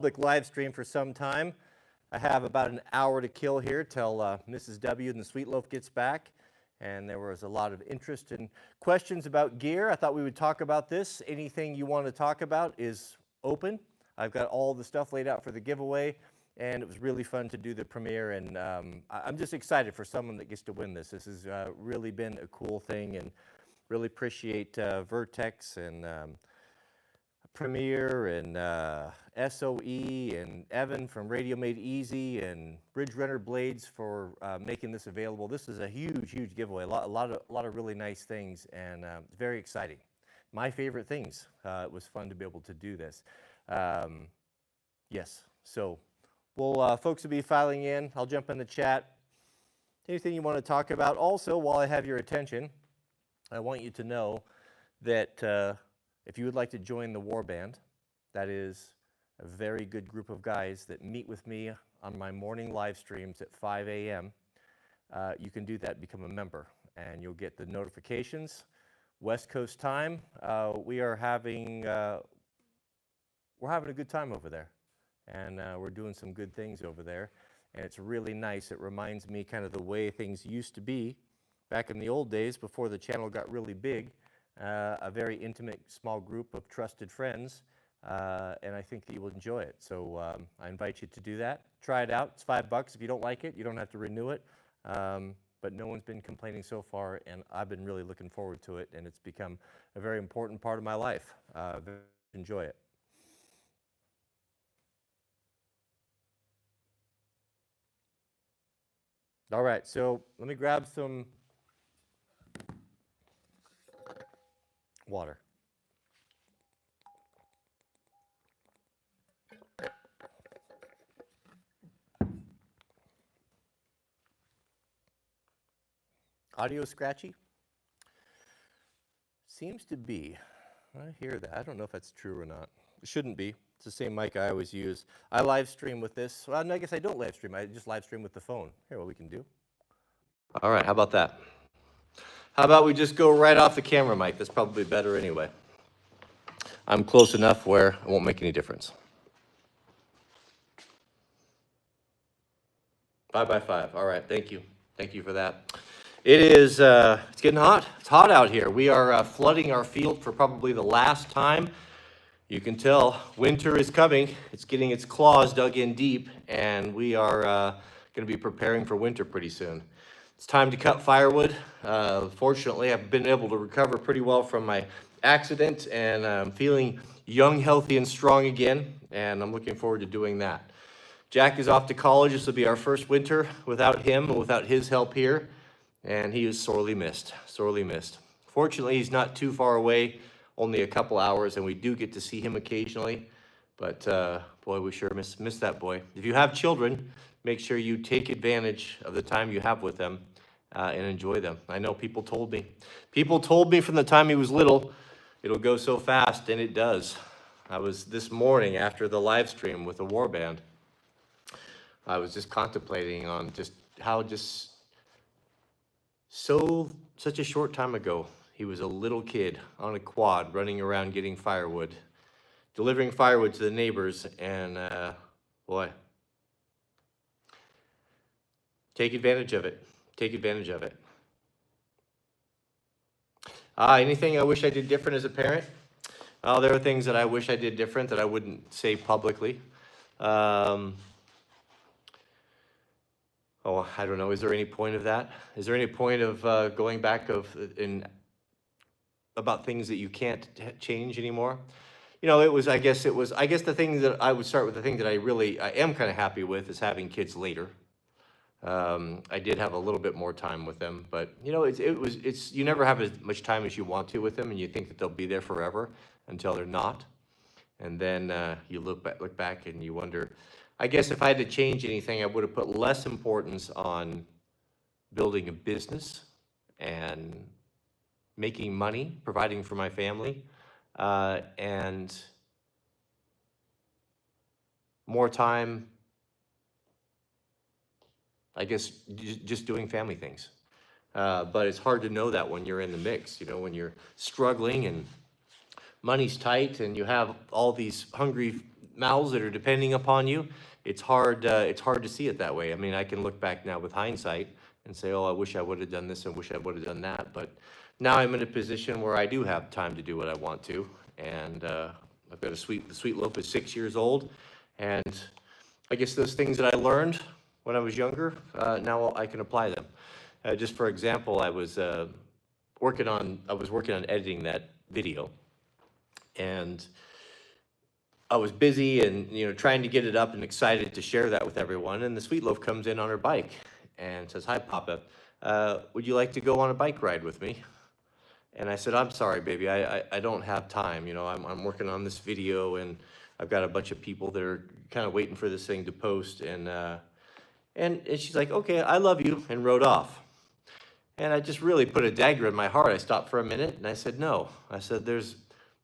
public live stream for some time. I have about an hour to kill here till Mrs. W and the Sweet Loaf gets back. And there was a lot of interest and questions about gear. I thought we would talk about this. Anything you want to talk about is open. I've got all the stuff laid out for the giveaway, and it was really fun to do the premiere. And I'm just excited for someone that gets to win this. This has really been a cool thing, and really appreciate Vertex and Premiere and SOE and Evan from Radio Made Easy and Bridge Runner Blades for making this available. This is a huge, huge giveaway. A lot of really nice things, and very exciting. My favorite things. It was fun to be able to do this. Yes, so folks will be filing in. I'll jump in the chat. Anything you want to talk about? Also, while I have your attention, I want you to know that if you would like to join the War Band, that is a very good group of guys that meet with me on my morning live streams at 5 a.m. You can do that, become a member, and you'll get the notifications. West Coast time, we're having a good time over there, and we're doing some good things over there, and it's really nice. It reminds me kind of the way things used to be back in the old days before the channel got really big. A very intimate, small group of trusted friends, and I think that you will enjoy it. So I invite you to do that. Try it out. It's $5. If you don't like it, you don't have to renew it. But no one's been complaining so far, and I've been really looking forward to it, and it's become a very important part of my life. Enjoy it. All right, so let me grab some water. Audio scratchy? Seems to be. I hear that. I don't know if that's true or not. It shouldn't be. It's the same mic I always use. I live stream with this. Well, I guess I don't live stream. I just live stream with the phone. Here, what we can do. All right, how about that? How about we just go right off the camera mic? That's probably better anyway. I'm close enough where it won't make any difference. 5 by 5. All right, thank you. Thank you for that. It is, it's getting hot. It's hot out here. We are flooding our field for probably the last time. You can tell winter is coming. It's getting its claws dug in deep, and we are going to be preparing for winter pretty soon. It's time to cut firewood. Fortunately, I've been able to recover pretty well from my accident, and I'm feeling young, healthy, and strong again, and I'm looking forward to doing that. Jack is off to college. This will be our first winter without him and without his help here, and he is sorely missed, sorely missed. Fortunately, he's not too far away, only a couple hours, and we do get to see him occasionally, but boy, we sure miss that boy. If you have children, make sure you take advantage of the time you have with them and enjoy them. I know people told me from the time he was little, it'll go so fast, and it does. I was this morning after the live stream with the War Band, I was just contemplating on just how such a short time ago, he was a little kid on a quad running around getting firewood, delivering firewood to the neighbors, and boy, take advantage of it. Take advantage of it. Anything I wish I did different as a parent? There are things that I wish I did different that I wouldn't say publicly. I don't know. Is there any point of that? Is there any point of going back about things that you can't change anymore? You know, I guess the thing that I would start with, the thing that I am kind of happy with is having kids later. I did have a little bit more time with them, but you know, you never have as much time as you want to with them, and you think that they'll be there forever until they're not. And then you look back and you wonder, I guess if I had to change anything, I would have put less importance on building a business and making money, providing for my family, and more time, I guess, just doing family things. But it's hard to know that when you're in the mix, you know, when you're struggling and money's tight and you have all these hungry mouths that are depending upon you, it's hard to see it that way. I mean, I can look back now with hindsight and say, oh, I wish I would have done this and wish I would have done that. But now I'm in a position where I do have time to do what I want to. And I've got the sweet loaf is 6 years old. And I guess those things that I learned when I was younger, now I can apply them. Just for example, I was working on editing that video, and I was busy and trying to get it up and excited to share that with everyone. And the sweet loaf comes in on her bike and says, "Hi, Papa. Would you like to go on a bike ride with me?" And I said, "I'm sorry, baby. I don't have time. I'm working on this video, and I've got a bunch of people that are kind of waiting for this thing to post." And she's like, "Okay, I love you," and rode off. And I just really put a dagger in my heart. I stopped for a minute and I said, "No." I said,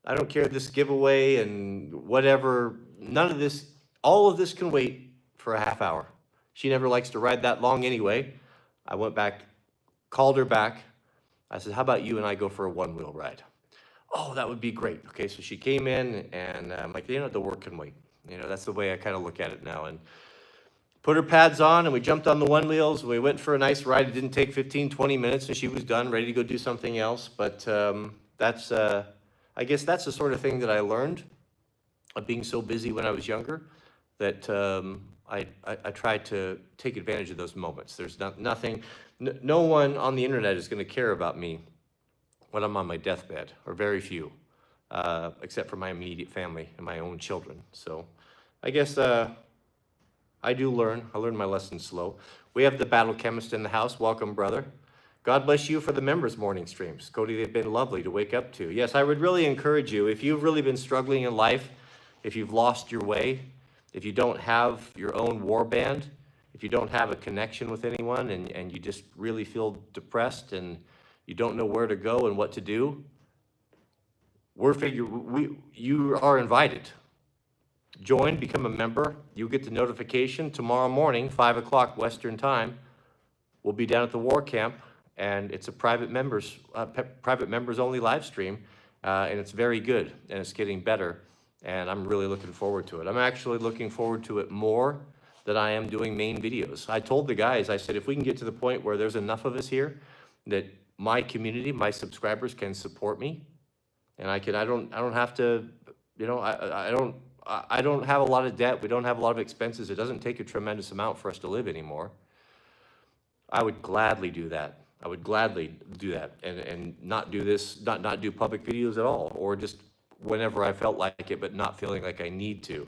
I don't care this giveaway and whatever. None of this, all of this can wait for a half hour. She never likes to ride that long anyway. I went back, called her back. I said, "How about you and I go for a one-wheel ride?" "Oh, that would be great." Okay, so she came in, and I'm like, the work can wait. That's the way I kind of look at it now. And put her pads on, and we jumped on the one wheels. We went for a nice ride. It didn't take 15, 20 minutes, and she was done, ready to go do something else. But I guess that's the sort of thing that I learned of being so busy when I was younger, that I tried to take advantage of those moments. There's no one on the internet is going to care about me when I'm on my deathbed, or very few, except for my immediate family and my own children. So I guess I do learn. I learn my lessons slow. We have the Battle Chemist in the house. Welcome, brother. God bless you for the members' morning streams. Cody, they've been lovely to wake up to. Yes, I would really encourage you, if you've really been struggling in life, if you've lost your way, if you don't have your own war band, if you don't have a connection with anyone, and you just really feel depressed and you don't know where to go and what to do, you are invited. Join, become a member. You'll get the notification tomorrow morning, 5 o'clock Western time. We'll be down at the war camp, and it's a private members only live stream, and it's very good, and it's getting better, and I'm really looking forward to it. I'm actually looking forward to it more than I am doing main videos. I told the guys, I said, if we can get to the point where there's enough of us here that my community, my subscribers can support me, and I don't have to, I don't have a lot of debt. We don't have a lot of expenses. It doesn't take a tremendous amount for us to live anymore. I would gladly do that. I would gladly do that and not do this, not do public videos at all, or just whenever I felt like it, but not feeling like I need to.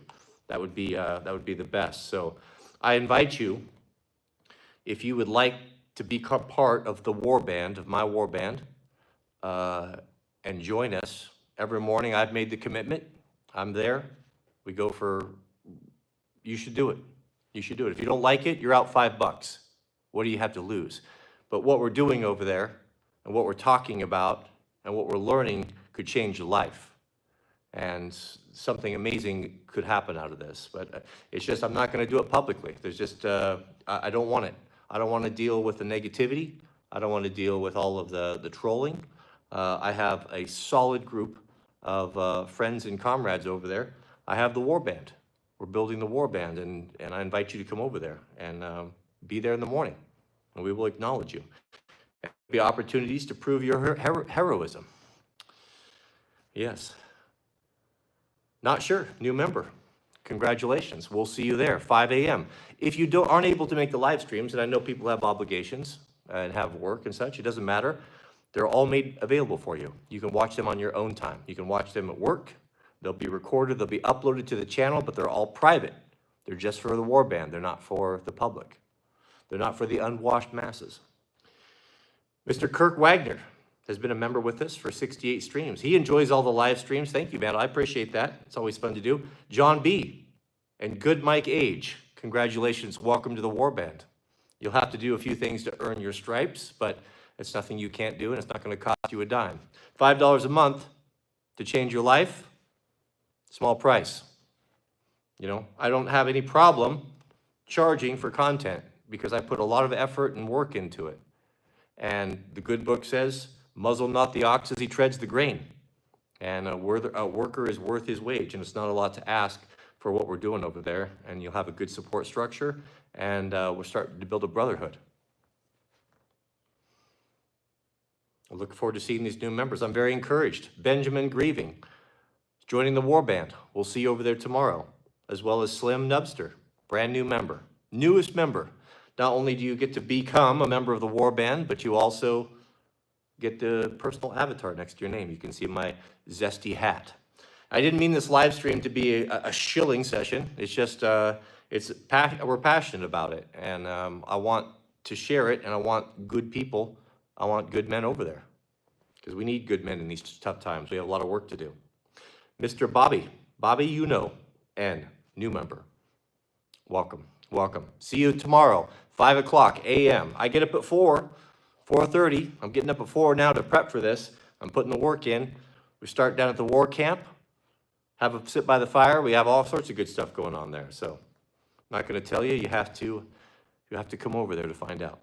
That would be the best. So I invite you, if you would like to be part of the war band, of my war band, and join us every morning. I've made the commitment. I'm there. We go for, you should do it. You should do it. If you don't like it, you're out $5. What do you have to lose? But what we're doing over there, and what we're talking about, and what we're learning could change your life. And something amazing could happen out of this. But it's just, I'm not going to do it publicly. There's just, I don't want it. I don't want to deal with the negativity. I don't want to deal with all of the trolling. I have a solid group of friends and comrades over there. I have the war band. We're building the war band, and I invite you to come over there and be there in the morning, and we will acknowledge you. There'll be opportunities to prove your heroism. Yes. Not sure, new member. Congratulations. We'll see you there, 5 a.m. If you aren't able to make the live streams, and I know people have obligations and have work and such, it doesn't matter. They're all made available for you. You can watch them on your own time. You can watch them at work. They'll be recorded, they'll be uploaded to the channel, but they're all private. They're just for the war band. They're not for the public. They're not for the unwashed masses. Mr. Kirk Wagner has been a member with us for 68 streams. He enjoys all the live streams. Thank you, man. I appreciate that. It's always fun to do. John B. and Good Mike Age, congratulations. Welcome to the war band. You'll have to do a few things to earn your stripes, but it's nothing you can't do, and it's not going to cost you a dime. $5 a month to change your life. Small price. I don't have any problem charging for content because I put a lot of effort and work into it. And the good book says, muzzle not the ox as he treads the grain. And a worker is worth his wage, and it's not a lot to ask for what we're doing over there, and you'll have a good support structure, and we're starting to build a brotherhood. I look forward to seeing these new members. I'm very encouraged. Benjamin Grieving, joining the War Band. We'll see you over there tomorrow, as well as Slim Nubster, brand new member, newest member. Not only do you get to become a member of the War Band, but you also get the personal avatar next to your name. You can see my zesty hat. I didn't mean this live stream to be a shilling session. It's just, we're passionate about it, and I want to share it, and I want good people. I want good men over there, because we need good men in these tough times. We have a lot of work to do. Mr. Bobby, N, new member. Welcome, welcome. See you tomorrow, 5 o'clock a.m. I get up at 4:30. I'm getting up at 4 now to prep for this. I'm putting the work in. We start down at the war camp, have a sit by the fire. We have all sorts of good stuff going on there. So I'm not going to tell you. You have to come over there to find out.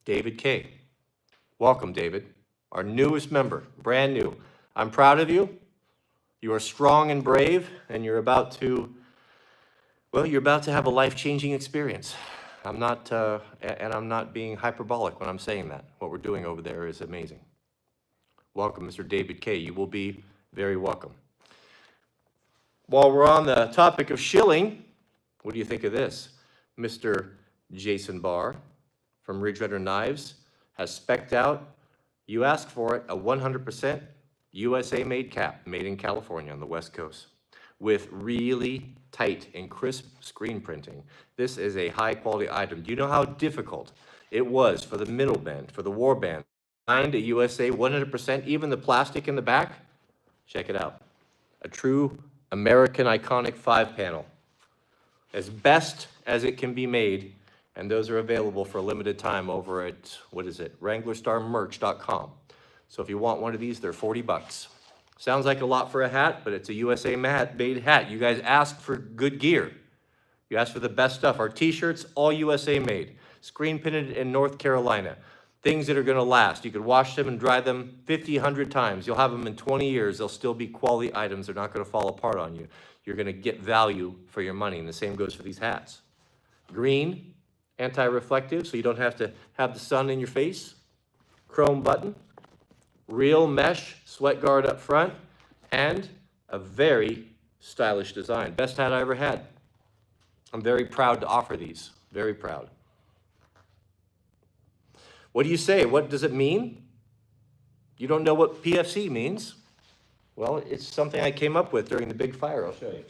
David K. Welcome, David, our newest member, brand new. I'm proud of you. You are strong and brave, and you're about to have a life-changing experience. I'm not being hyperbolic when I'm saying that. What we're doing over there is amazing. Welcome, Mr. David K. You will be very welcome. While we're on the topic of shilling, what do you think of this? Mr. Jason Barr from Ridge Runner Knives has spec'd out, you asked for it, a 100% USA-made cap, made in California on the West Coast, with really tight and crisp screen printing. This is a high-quality item. Do you know how difficult it was for the middlemen, for the War Band, to find a USA 100%, even the plastic in the back? Check it out. A true American iconic 5-panel, as best as it can be made. And those are available for a limited time over at, Wranglerstarmerch.com. So if you want one of these, they're $40. Sounds like a lot for a hat, but it's a USA-made hat. You guys asked for good gear. You asked for the best stuff. Our t-shirts, all USA made. Screen printed in North Carolina. Things that are gonna last. You could wash them and dry them 50, 100 times. You'll have them in 20 years. They'll still be quality items. They're not gonna fall apart on you. You're gonna get value for your money, and the same goes for these hats. Green, anti-reflective, so you don't have to have the sun in your face. Chrome button, real mesh sweat guard up front, and a very stylish design. Best hat I ever had. I'm very proud to offer these, very proud. What do you say? What does it mean? You don't know what PFC means? Well, it's something I came up with during the big fire. I'll show you.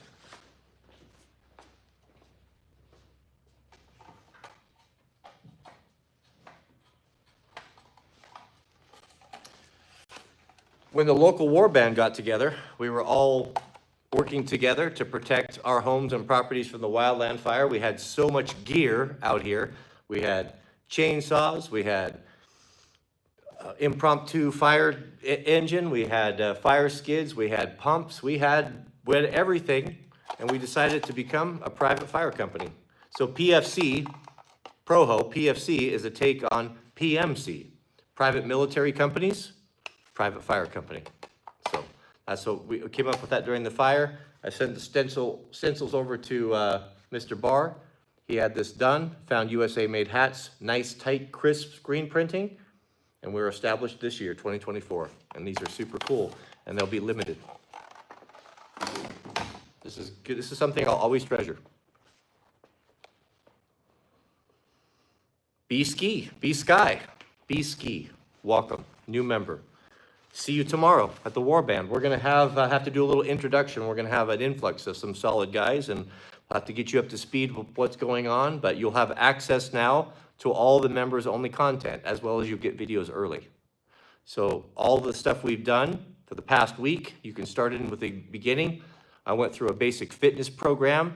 When the local war band got together, we were all working together to protect our homes and properties from the wildland fire. We had so much gear out here. We had chainsaws, we had impromptu fire engine, we had fire skids, we had pumps, we had everything, and we decided to become a private fire company. So PFC, ProHo, PFC is a take on PMC, private military companies, private fire company. So that's what we came up with that during the fire. I sent the stencils over to Mr. Barr. He had this done, found USA-made hats, nice, tight, crisp screen printing, and we were established this year, 2024. And these are super cool, and they'll be limited. This is good. This is something I'll always treasure. B-Ski, B-Sky, B-Ski, welcome, new member. See you tomorrow at the War Band. We're gonna have to do a little introduction. We're gonna have an influx of some solid guys, and we'll have to get you up to speed with what's going on, but you'll have access now to all the members only content, as well as you get videos early. So all the stuff we've done for the past week, you can start in with the beginning. I went through a basic fitness program.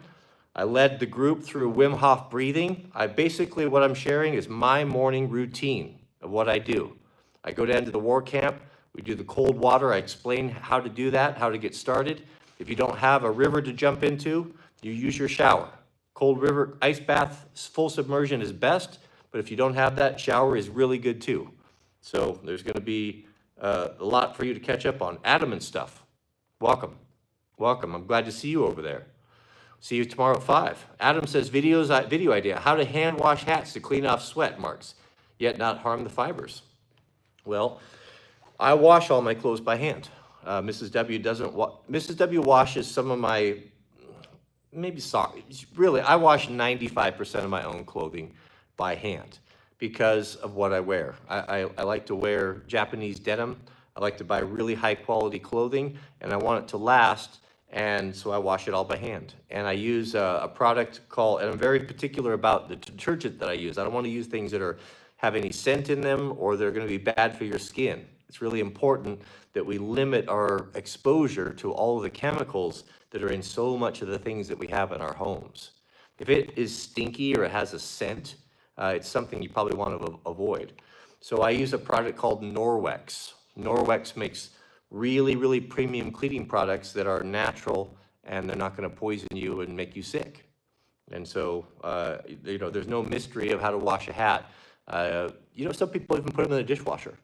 I led the group through Wim Hof breathing. What I'm sharing is my morning routine of what I do. I go down to the war camp. We do the cold water. I explain how to do that, how to get started. If you don't have a river to jump into, you use your shower. Cold river, ice bath, full submersion is best, but if you don't have that, shower is really good too. So there's gonna be a lot for you to catch up on. Adam and stuff, welcome. Welcome. I'm glad to see you over there. See you tomorrow at 5. Adam says, video idea, how to hand wash hats to clean off sweat marks, yet not harm the fibers. Well, I wash all my clothes by hand. Mrs. W doesn't. Mrs. W washes some of my, maybe socks. Really, I wash 95% of my own clothing by hand because of what I wear. I like to wear Japanese denim. I like to buy really high quality clothing, and I want it to last, and so I wash it all by hand. And I use a product called, and I'm very particular about the detergent that I use. I don't want to use things that have any scent in them or they're going to be bad for your skin. It's really important that we limit our exposure to all of the chemicals that are in so much of the things that we have in our homes. If it is stinky or it has a scent, it's something you probably want to avoid. So I use a product called Norwex. Norwex makes really, really premium cleaning products that are natural and they're not going to poison you and make you sick. And so, there's no mystery of how to wash a hat. Some people even put them in the dishwasher.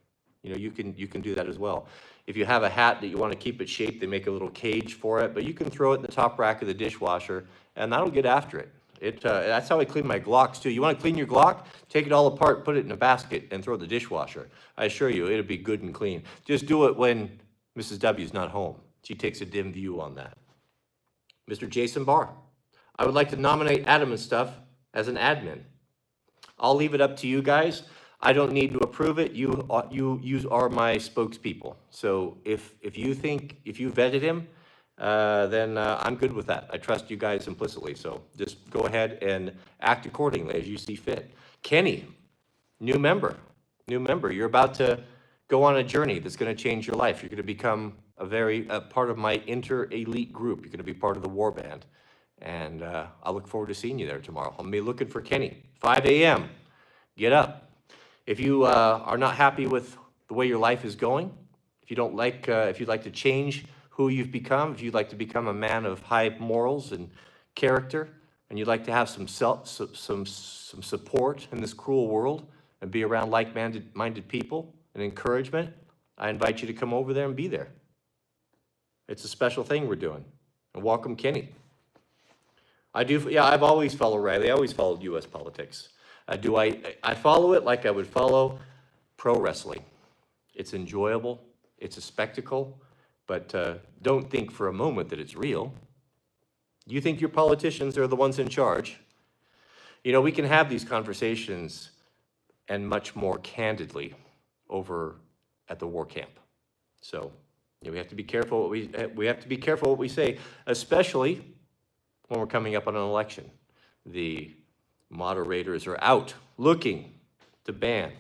You can do that as well. If you have a hat that you want to keep it shaped, they make a little cage for it, but you can throw it in the top rack of the dishwasher, and that'll get after it. That's how I clean my Glocks too. You want to clean your Glock? Take it all apart, put it in a basket, and throw it in the dishwasher. I assure you, it'll be good and clean. Just do it when Mrs. W's not home. She takes a dim view on that. Mr. Jason Barr, I would like to nominate Adam and stuff as an admin. I'll leave it up to you guys. I don't need to approve it. You are my spokespeople. So if you vetted him, then I'm good with that. I trust you guys implicitly. So just go ahead and act accordingly as you see fit. Kenny, new member. You're about to go on a journey that's going to change your life. You're going to become a part of my inter-elite group. You're going to be part of the war band. And I look forward to seeing you there tomorrow. I'll be looking for Kenny. 5 a.m. Get up. If you are not happy with the way your life is going, if you'd like to change who you've become, if you'd like to become a man of high morals and character, and you'd like to have some support in this cruel world and be around like-minded people and encouragement, I invite you to come over there and be there. It's a special thing we're doing. And welcome, Kenny. I've always followed Riley. I always followed U.S. politics. I follow it like I would follow pro wrestling. It's enjoyable. It's a spectacle. But don't think for a moment that it's real. You think your politicians are the ones in charge. We can have these conversations and much more candidly over at the war camp. So we have to be careful what we say, especially when we're coming up on an election. The moderators are out looking to ban.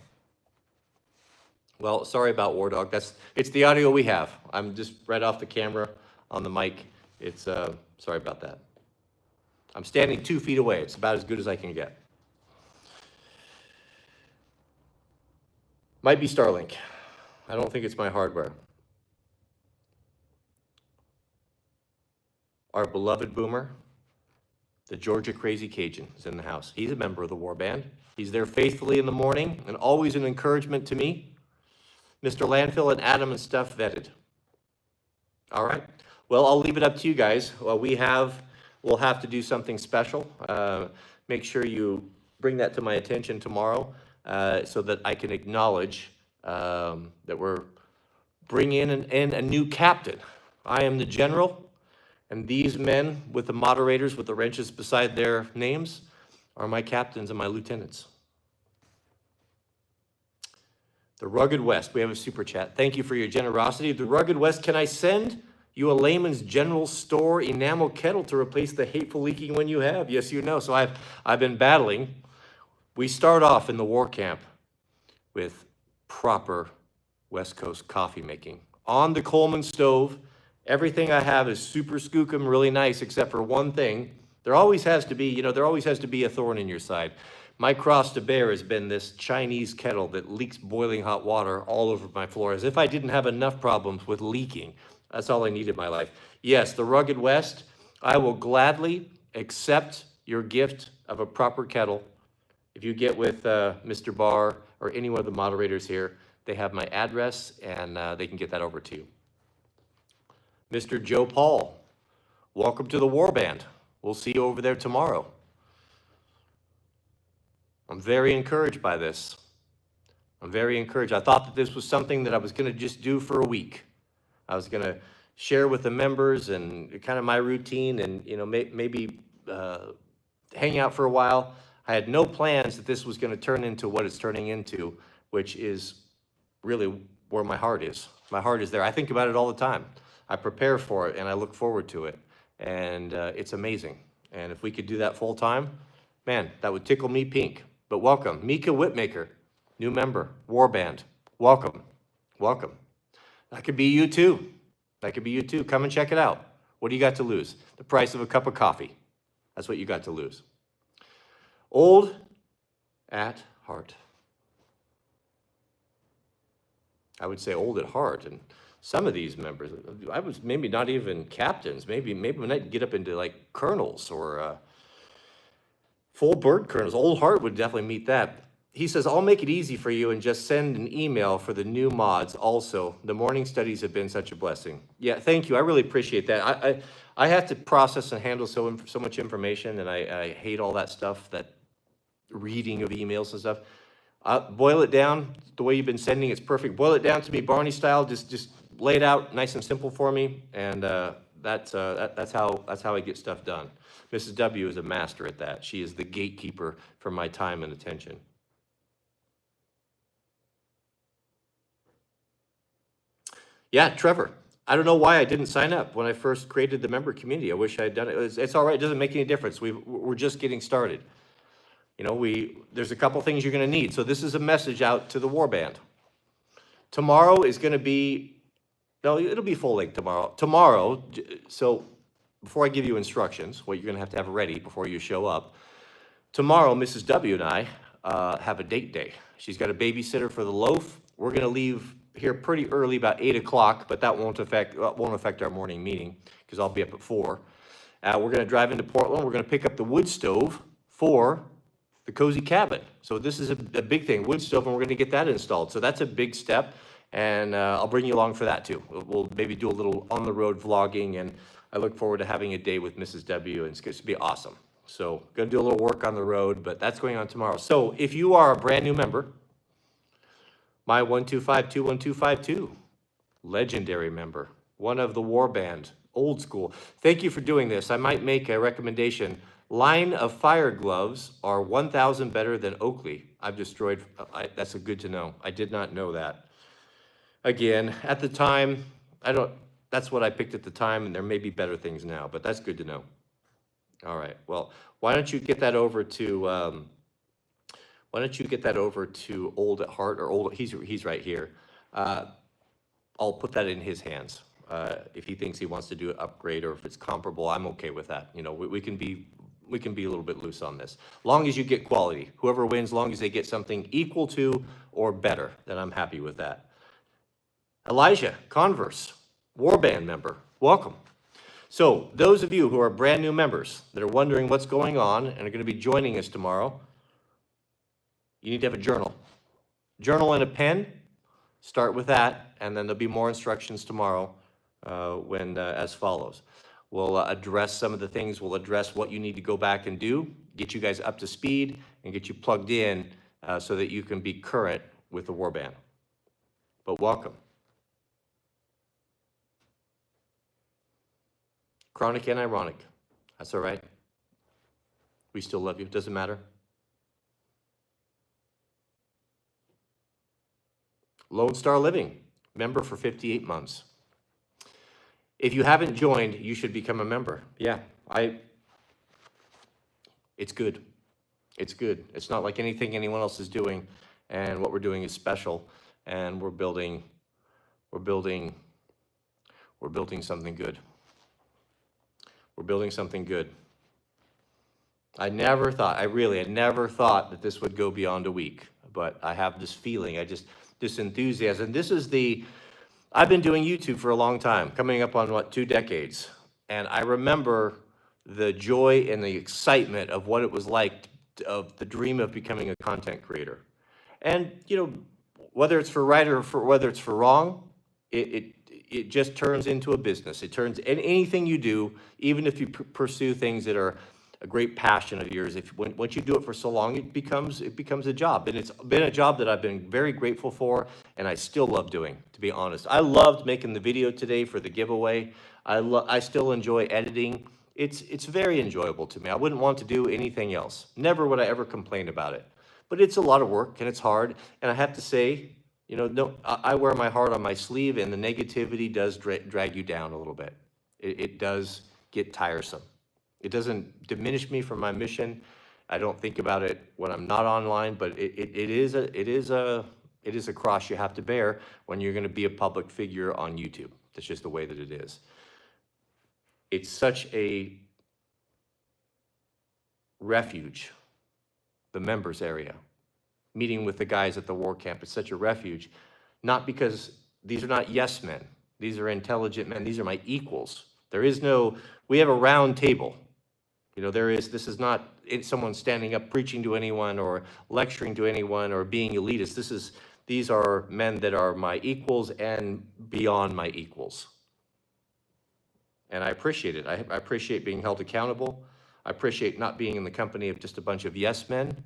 Well, sorry about War Dog. It's the audio we have. I'm just right off the camera on the mic. It's sorry about that. I'm standing 2 feet away. It's about as good as I can get. Might be Starlink. I don't think it's my hardware. Our beloved Boomer, the Georgia Crazy Cajun, is in the house. He's a member of the war band. He's there faithfully in the morning and always an encouragement to me. Mr. Landfill and Adam and stuff vetted. All right. Well, I'll leave it up to you guys. We'll have to do something special. Make sure you bring that to my attention tomorrow so that I can acknowledge that we're bringing in a new captain. I am the general. And these men with the moderators with the wrenches beside their names are my captains and my lieutenants. The Rugged West, we have a super chat. Thank you for your generosity. The Rugged West, can I send you a Layman's General Store enamel kettle to replace the hateful leaking one you have? Yes, you know. So I've been battling. We start off in the war camp with proper West Coast coffee making. On the Coleman stove. Everything I have is super skookum, really nice, except for one thing. There always has to be a thorn in your side. My cross to bear has been this Chinese kettle that leaks boiling hot water all over my floor, as if I didn't have enough problems with leaking. That's all I need in my life. Yes, the Rugged West, I will gladly accept your gift of a proper kettle. If you get with Mr. Barr or any one of the moderators here, They have my address, and they can get that over to you. Mr. Joe Paul, welcome to the Warband. We'll see you over there tomorrow. I'm very encouraged by this. I'm very encouraged. I thought that this was something that I was going to just do for a week. I was going to share with the members and kind of my routine and, you know, maybe hang out for a while. I had no plans that this was going to turn into what it's turning into, which is really where my heart is. My heart is there. I think about it all the time. I prepare for it and I look forward to it. And it's amazing. And if we could do that full time, man, that would tickle me pink. But welcome, Mika Whitmaker, new member, Warband. Welcome, welcome. That could be you too. That could be you too. Come and check it out. What do you got to lose? The price of a cup of coffee. That's what you got to lose. Old at heart. I would say old at heart. And some of these members, I was maybe not even captains. Maybe when I get up into like colonels or full bird colonels. Old heart would definitely meet that. He says, I'll make it easy for you and just send an email for the new mods also. The morning studies have been such a blessing. Yeah, thank you. I really appreciate that. I have to process and handle so much information, and I hate all that stuff, that reading of emails and stuff. Boil it down the way you've been sending. It's perfect. Boil it down to me Barney style. Just lay it out nice and simple for me, and that's how I get stuff done. Mrs. W is a master at that. She is the gatekeeper for my time and attention. Yeah, Trevor, I don't know why I didn't sign up when I first created the member community. I wish I had done it. It's all right. It doesn't make any difference. We're just getting started. You know, there's a couple things you're going to need. So this is a message out to the Warband. Tomorrow is going to be, no, it'll be full length tomorrow. Tomorrow, so before I give you instructions, what you're going to have ready before you show up, tomorrow, Mrs. W and I have a date day. She's got a babysitter for the loaf. We're going to leave here pretty early, about 8 o'clock, but that won't affect our morning meeting because I'll be up at 4. We're going to drive into Portland. We're going to pick up the wood stove for the cozy cabin. So this is a big thing, wood stove, and we're going to get that installed. So that's a big step, and I'll bring you along for that too. We'll maybe do a little on the road vlogging, and I look forward to having a day with Mrs. W, and it's going to be awesome. So going to do a little work on the road, but that's going on tomorrow. So if you are a brand new member, my 125-21252, legendary member, one of the Warband, old school. Thank you for doing this. I might make a recommendation. Line of fire gloves are 1,000 better than Oakley. I've destroyed, that's a good to know. I did not know that. Again, at the time, that's what I picked at the time, and there may be better things now, but that's good to know. All right, well, why don't you get that over to, Old at Heart, or Old, he's right here. I'll put that in his hands. If he thinks he wants to do an upgrade, or if it's comparable, I'm okay with that. You know, we can be a little bit loose on this. Long as you get quality, whoever wins, long as they get something equal to or better, then I'm happy with that. Elijah, Converse, Warband member, welcome. So those of you who are brand new members that are wondering what's going on and are going to be joining us tomorrow, you need to have a journal. Journal and a pen. Start with that, and then there'll be more instructions tomorrow as follows. We'll address some of the things. We'll address what you need to go back and do, get you guys up to speed, and get you plugged in so that you can be current with the Warband. But welcome. Chronic and ironic. That's all right. We still love you. Doesn't matter. Lone Star Living, member for 58 months. If you haven't joined, you should become a member. Yeah, it's good. It's good. It's not like anything anyone else is doing, and what we're doing is special, and we're building something good. We're building something good. I never thought that this would go beyond a week, but I have this feeling, this enthusiasm. I've been doing YouTube for a long time, coming up on 2 decades. And I remember the joy and the excitement of what it was like, of the dream of becoming a content creator. And, you know, whether it's for right or whether it's for wrong, it just turns into a business. It turns, anything you do, even if you pursue things that are a great passion of yours, once you do it for so long, it becomes a job. And it's been a job that I've been very grateful for, and I still love doing, to be honest. I loved making the video today for the giveaway. I still enjoy editing. It's very enjoyable to me. I wouldn't want to do anything else. Never would I ever complain about it. But it's a lot of work, and it's hard. And I have to say, you know, no, I wear my heart on my sleeve, and the negativity does drag you down a little bit. It does get tiresome. It doesn't diminish me from my mission. I don't think about it when I'm not online, but it is a cross you have to bear when you're going to be a public figure on YouTube. That's just the way that it is. It's such a refuge, the members area. Meeting with the guys at the war camp, it's such a refuge, not because these are not yes men. These are intelligent men. These are my equals. We have a round table. You know, this is not someone standing up preaching to anyone or lecturing to anyone or being elitist. These are men that are my equals and beyond my equals. And I appreciate it. I appreciate being held accountable. I appreciate not being in the company of just a bunch of yes men.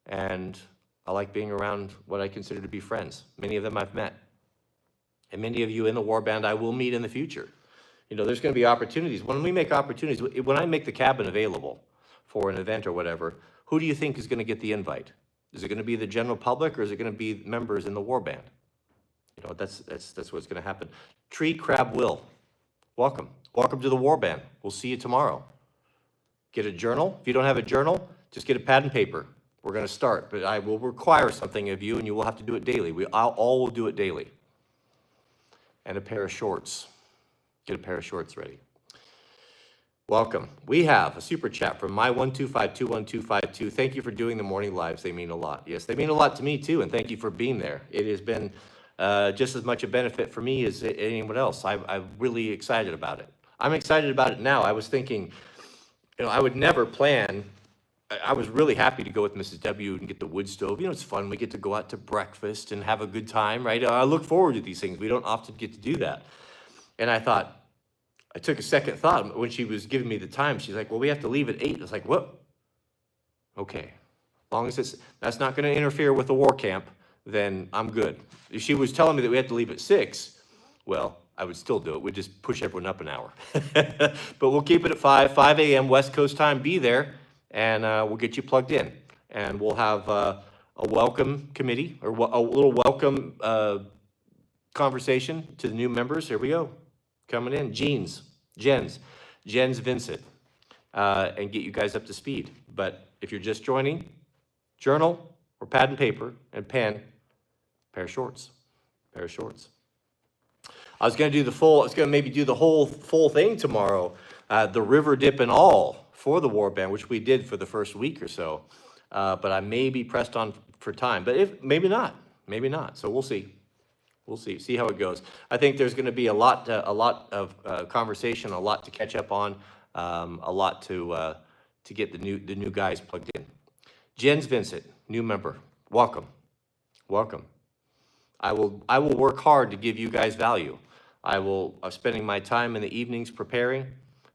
And I like being around what I consider to be friends. Many of them I've met. And many of you in the warband I will meet in the future. You know, there's going to be opportunities. When we make opportunities, when I make the cabin available for an event or whatever, who do you think is going to get the invite? Is it going to be the general public, or is it going to be members in the warband? You know, that's what's going to happen. Tree Crab Will, welcome. Welcome to the warband. We'll see you tomorrow. Get a journal. If you don't have a journal, just get a pad and paper. We're going to start, but I will require something of you, and you will have to do it daily. All will do it daily. And a pair of shorts. Get a pair of shorts ready. Welcome. We have a super chat from my125212252. Thank you for doing the morning lives. They mean a lot. Yes, they mean a lot to me too, and thank you for being there. It has been just as much a benefit for me as anyone else. I'm really excited about it. I'm excited about it now. I was thinking, you know, I would never plan. I was really happy to go with Mrs. W and get the wood stove. You know, it's fun. We get to go out to breakfast and have a good time, right? I look forward to these things. We don't often get to do that. And I took a second thought when she was giving me the time. She's like, well, we have to leave at 8. I was like, what? Okay. As long as that's not going to interfere with the war camp, then I'm good. If she was telling me that we had to leave at 6, well, I would still do it. We'd just push everyone up an hour. But we'll keep it at 5 a.m. West Coast time. Be there. And we'll get you plugged in, and we'll have a welcome committee, or a little welcome conversation to the new members. Here we go, coming in, Jens Vincent, and get you guys up to speed. But if you're just joining, journal or pad and paper and pen, pair of shorts. I was going to maybe do the whole full thing tomorrow, the river dip and all, for the warband, which we did for the first week or so, but I may be pressed on for time. But maybe not. So we'll see. See how it goes. I think there's going to be a lot of conversation, a lot to catch up on, a lot to get the new guys plugged in. Jens Vincent, new member, welcome. I will work hard to give you guys value. I'm spending my time in the evenings preparing.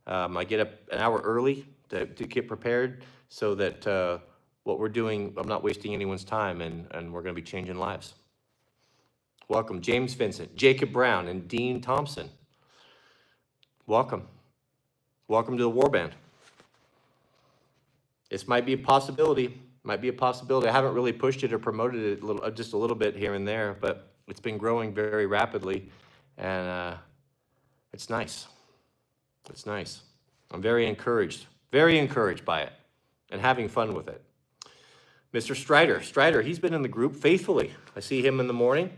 I get up an hour early to get prepared so that what we're doing, I'm not wasting anyone's time, and we're going to be changing lives. Welcome, James Vincent, Jacob Brown, and Dean Thompson. Welcome to the warband. This might be a possibility. I haven't really pushed it or promoted it just a little bit here and there, but it's been growing very rapidly, and it's nice. I'm very encouraged by it, and having fun with it. Mr. Strider, he's been in the group faithfully. I see him in the morning.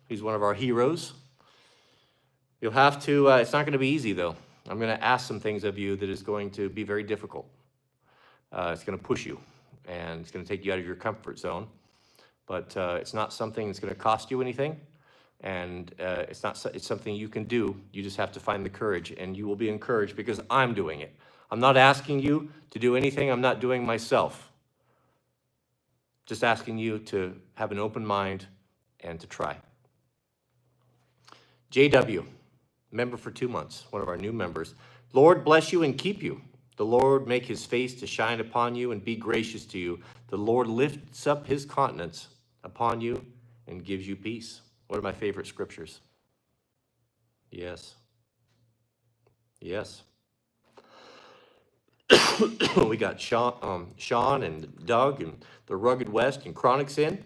He's one of our heroes. You'll have to, it's not going to be easy though. I'm going to ask some things of you that is going to be very difficult. It's going to push you, and it's going to take you out of your comfort zone, but it's not something that's going to cost you anything. And it's something you can do. You just have to find the courage, and you will be encouraged because I'm doing it. I'm not asking you to do anything I'm not doing myself. Just asking you to have an open mind and to try. JW, member for 2 months, one of our new members. Lord bless you and keep you. The Lord make his face to shine upon you and be gracious to you. The Lord lifts up his countenance upon you and gives you peace. One of my favorite scriptures. Yes. Yes. We got Sean and Doug and the Rugged West and Chronics in.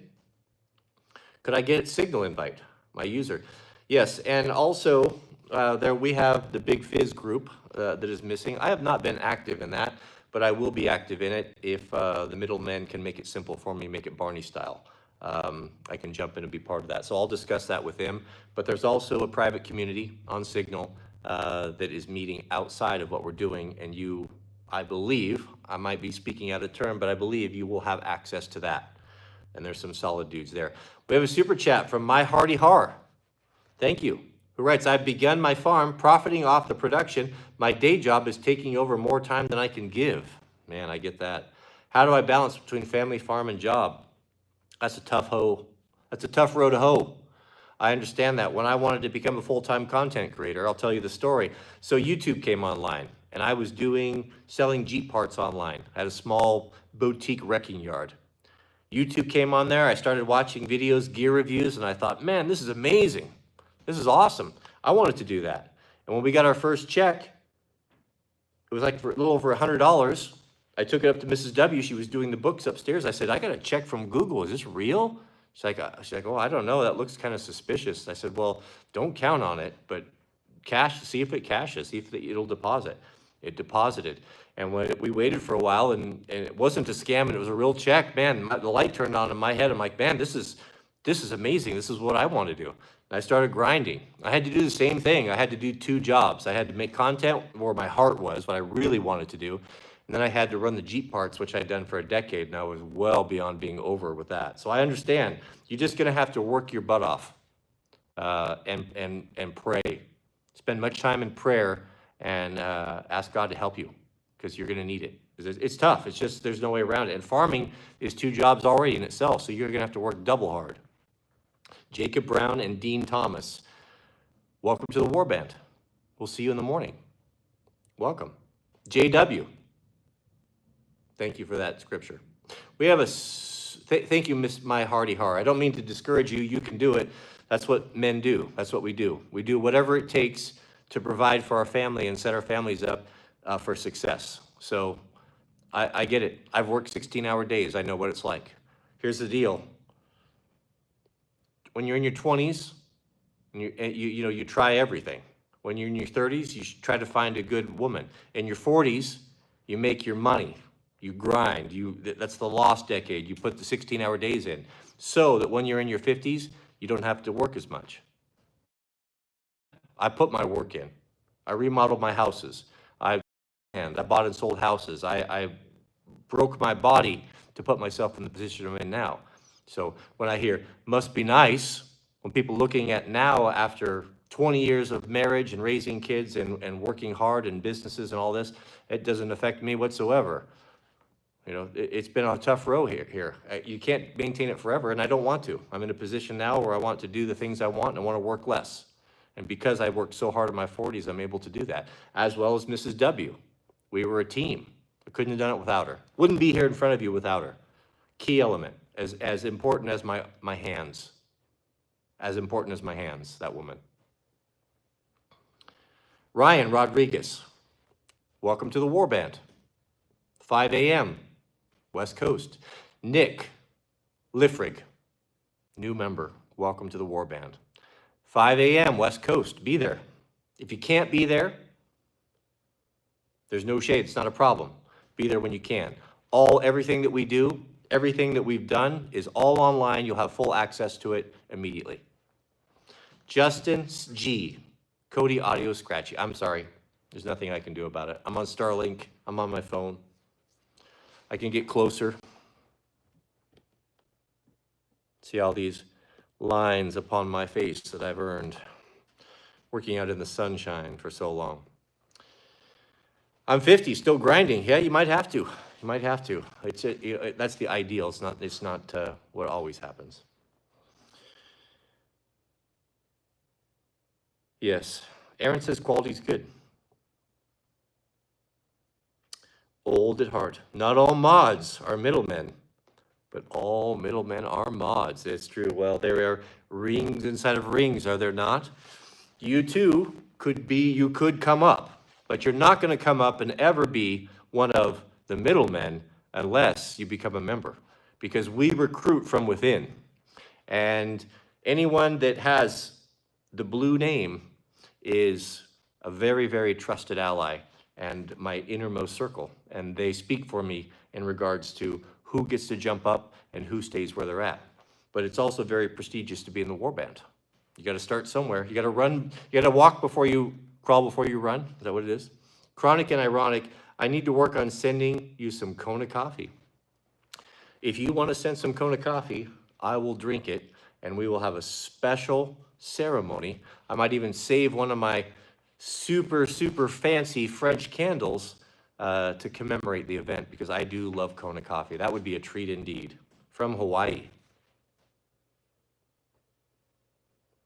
Could I get a signal invite? My user. Yes, and also there we have the Big Fizz group that is missing. I have not been active in that, but I will be active in it if the middlemen can make it simple for me, make it Barney style. I can jump in and be part of that. So I'll discuss that with him. But there's also a private community on Signal that is meeting outside of what we're doing, and you, I believe, I might be speaking out of turn, but I believe you will have access to that. And there's some solid dudes there. We have a super chat from My Hardy Har. Thank you. Who writes, I've begun my farm, profiting off the production. My day job is taking over more time than I can give. Man, I get that. How do I balance between family, farm, and job? That's a tough hoe. That's a tough row to hoe. I understand that. When I wanted to become a full-time content creator, I'll tell you the story. So YouTube came online, and I was selling Jeep parts online. I had a small boutique wrecking yard. YouTube came on there. I started watching videos, gear reviews, and I thought, man, this is amazing. This is awesome. I wanted to do that. And when we got our first check, it was like for a little over $100. I took it up to Mrs. W. She was doing the books upstairs. I said, I got a check from Google. Is this real? She's like, oh, I don't know. That looks kind of suspicious. I said, well, don't count on it, but see if it cashes, see if it'll deposit. It deposited. And when we waited for a while, and it wasn't a scam, and it was a real check, man, the light turned on in my head. I'm like, man, this is amazing. This is what I want to do. And I started grinding. I had to do the same thing. I had to do 2 jobs. I had to make content where my heart was, what I really wanted to do. And then I had to run the Jeep parts, which I'd done for a decade, and I was well beyond being over with that. So I understand. You're just going to have to work your butt off and pray. Spend much time in prayer and ask God to help you, because you're going to need it. It's tough. It's just there's no way around it. And farming is 2 jobs already in itself, so you're going to have to work double hard. Jacob Brown and Dean Thomas, welcome to the Warband. We'll see you in the morning. Welcome. JW. Thank you for that scripture. We have thank you, Miss My Hardy Har. I don't mean to discourage you. You can do it. That's what men do. That's what we do. We do whatever it takes to provide for our family and set our families up for success. So I get it. I've worked 16-hour days. I know what it's like. Here's the deal. When you're in your 20s, you try everything. When you're in your 30s, you should try to find a good woman. In your 40s, you make your money. You grind. That's the lost decade. You put the 16-hour days in so that when you're in your 50s, you don't have to work as much. I put my work in. I remodeled my houses. I bought and sold houses. I broke my body to put myself in the position I'm in now. So when I hear must be nice, when people looking at now after 20 years of marriage and raising kids and working hard in businesses and all this, it doesn't affect me whatsoever. You know, it's been a tough road here. You can't maintain it forever, and I don't want to. I'm in a position now where I want to do the things I want and I want to work less. And because I worked so hard in my 40s, I'm able to do that, as well as Mrs. W. We were a team. I couldn't have done it without her. Wouldn't be here in front of you without her. Key element, as important as my hands. As important as my hands, that woman. Ryan Rodriguez, welcome to the Warband. 5 a.m. West Coast. Nick Liffrig, new member, welcome to the Warband. 5 a.m. West Coast, be there. If you can't be there, there's no shade, it's not a problem. Be there when you can. Everything that we do, everything that we've done is all online. You'll have full access to it immediately. Justin G. Cody audio scratchy. I'm sorry. There's nothing I can do about it. I'm on Starlink. I'm on my phone. I can get closer. See all these lines upon my face that I've earned working out in the sunshine for so long. I'm 50, still grinding. Yeah, you might have to. You might have to. That's the ideal. It's not what always happens. Yes. Aaron says quality's good. Old at heart. Not all mods are middlemen, but all middlemen are mods. It's true. Well, there are rings inside of rings, are there not? You too you could come up, but you're not going to come up and ever be one of the middlemen unless you become a member, because we recruit from within. And anyone that has the blue name is a very, very trusted ally and my innermost circle. And they speak for me in regards to who gets to jump up and who stays where they're at. But it's also very prestigious to be in the warband. You got to start somewhere. You got to run. You got to walk before you crawl before you run. Is that what it is? Chronic and ironic. I need to work on sending you some Kona coffee. If you want to send some Kona coffee, I will drink it, and we will have a special ceremony. I might even save one of my super, super fancy French candles to commemorate the event, because I do love Kona coffee. That would be a treat indeed. From Hawaii.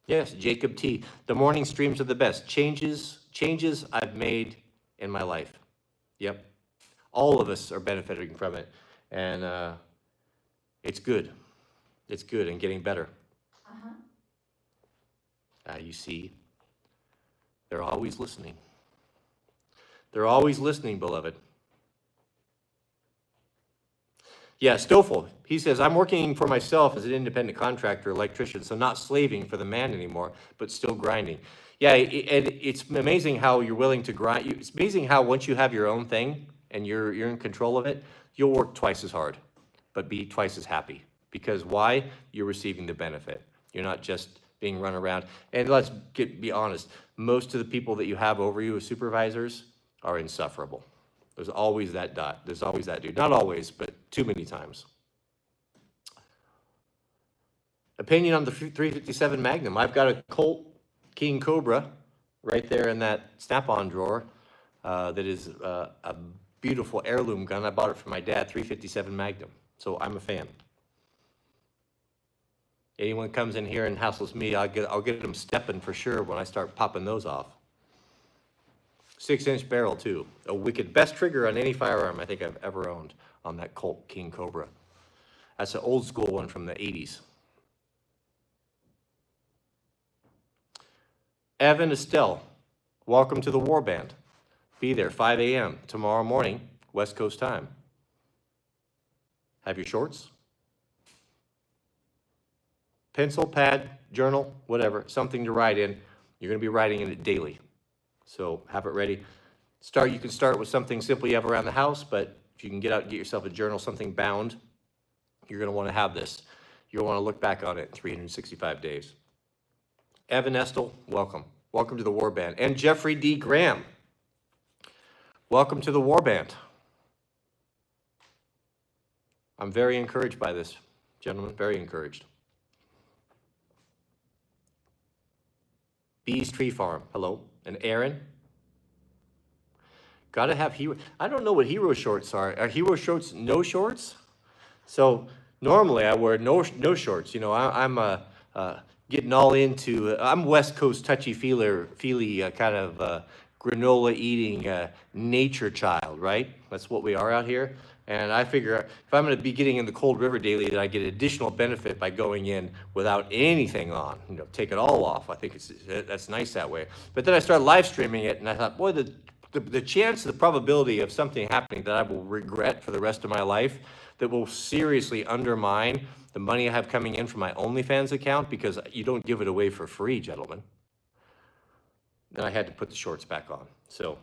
Yes, Jacob T. The morning streams are the best. Changes I've made in my life. Yep. All of us are benefiting from it. And it's good. It's good and getting better. You see, they're always listening. They're always listening, beloved. Yeah, Stoffel, he says, I'm working for myself as an independent contractor, electrician, so not slaving for the man anymore, but still grinding. Yeah, it's amazing how you're willing to grind. It's amazing how once you have your own thing and you're in control of it, you'll work twice as hard, but be twice as happy. Because why? You're receiving the benefit. You're not just being run around. And let's be honest, most of the people that you have over you as supervisors are insufferable. There's always that dot. There's always that dude. Not always, but too many times. Opinion on the 357 Magnum. I've got a Colt King Cobra right there in that snap-on drawer that is a beautiful heirloom gun. I bought it for my dad, 357 Magnum. So I'm a fan. Anyone comes in here and hassles me, I'll get them stepping for sure when I start popping those off. 6-inch barrel too. A wicked, best trigger on any firearm I think I've ever owned on that Colt King Cobra. That's an old school one from the 80s. Evan Estelle, welcome to the Warband. Be there 5 a.m. tomorrow morning, West Coast time. Have your shorts, pencil, pad, journal, whatever, something to write in. You're going to be writing in it daily. So have it ready. You can start with something simple you have around the house, but if you can get out and get yourself a journal, something bound, you're going to want to have this. You'll want to look back on it in 365 days. Evan Estel, welcome. Welcome to the Warband. And Jeffrey D. Graham, welcome to the Warband. I'm very encouraged by this, gentlemen, very encouraged. Bees Tree Farm, hello. And Aaron, gotta have hero. I don't know what hero shorts are. Are hero shorts no shorts? So normally I wear no shorts. You know, I'm getting all into. I'm West Coast feely kind of granola eating nature child, right? That's what we are out here. And I figure if I'm going to be getting in the cold river daily, that I get additional benefit by going in without anything on. You know, take it all off. I think that's nice that way. But then I started live streaming it, and I thought, boy, the chance, the probability of something happening that I will regret for the rest of my life, that will seriously undermine the money I have coming in from my OnlyFans account, because you don't give it away for free, gentlemen. Then I had to put the shorts back on. So,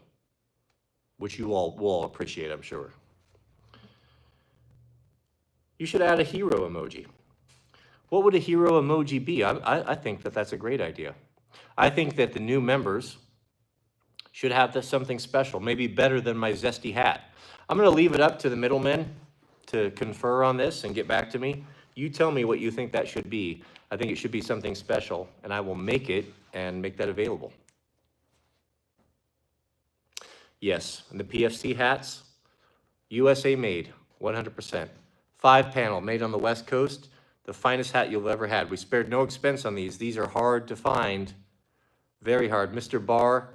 which you all will appreciate, I'm sure. You should add a hero emoji. What would a hero emoji be? I think that that's a great idea. I think that the new members should have something special, maybe better than my zesty hat. I'm going to leave it up to the middlemen to confer on this and get back to me. You tell me what you think that should be. I think it should be something special, and I will make it and make that available. Yes, and the PFC hats, USA made, 100%. 5-panel, made on the West Coast, the finest hat you've ever had. We spared no expense on these. These are hard to find Very hard. Mr. Barr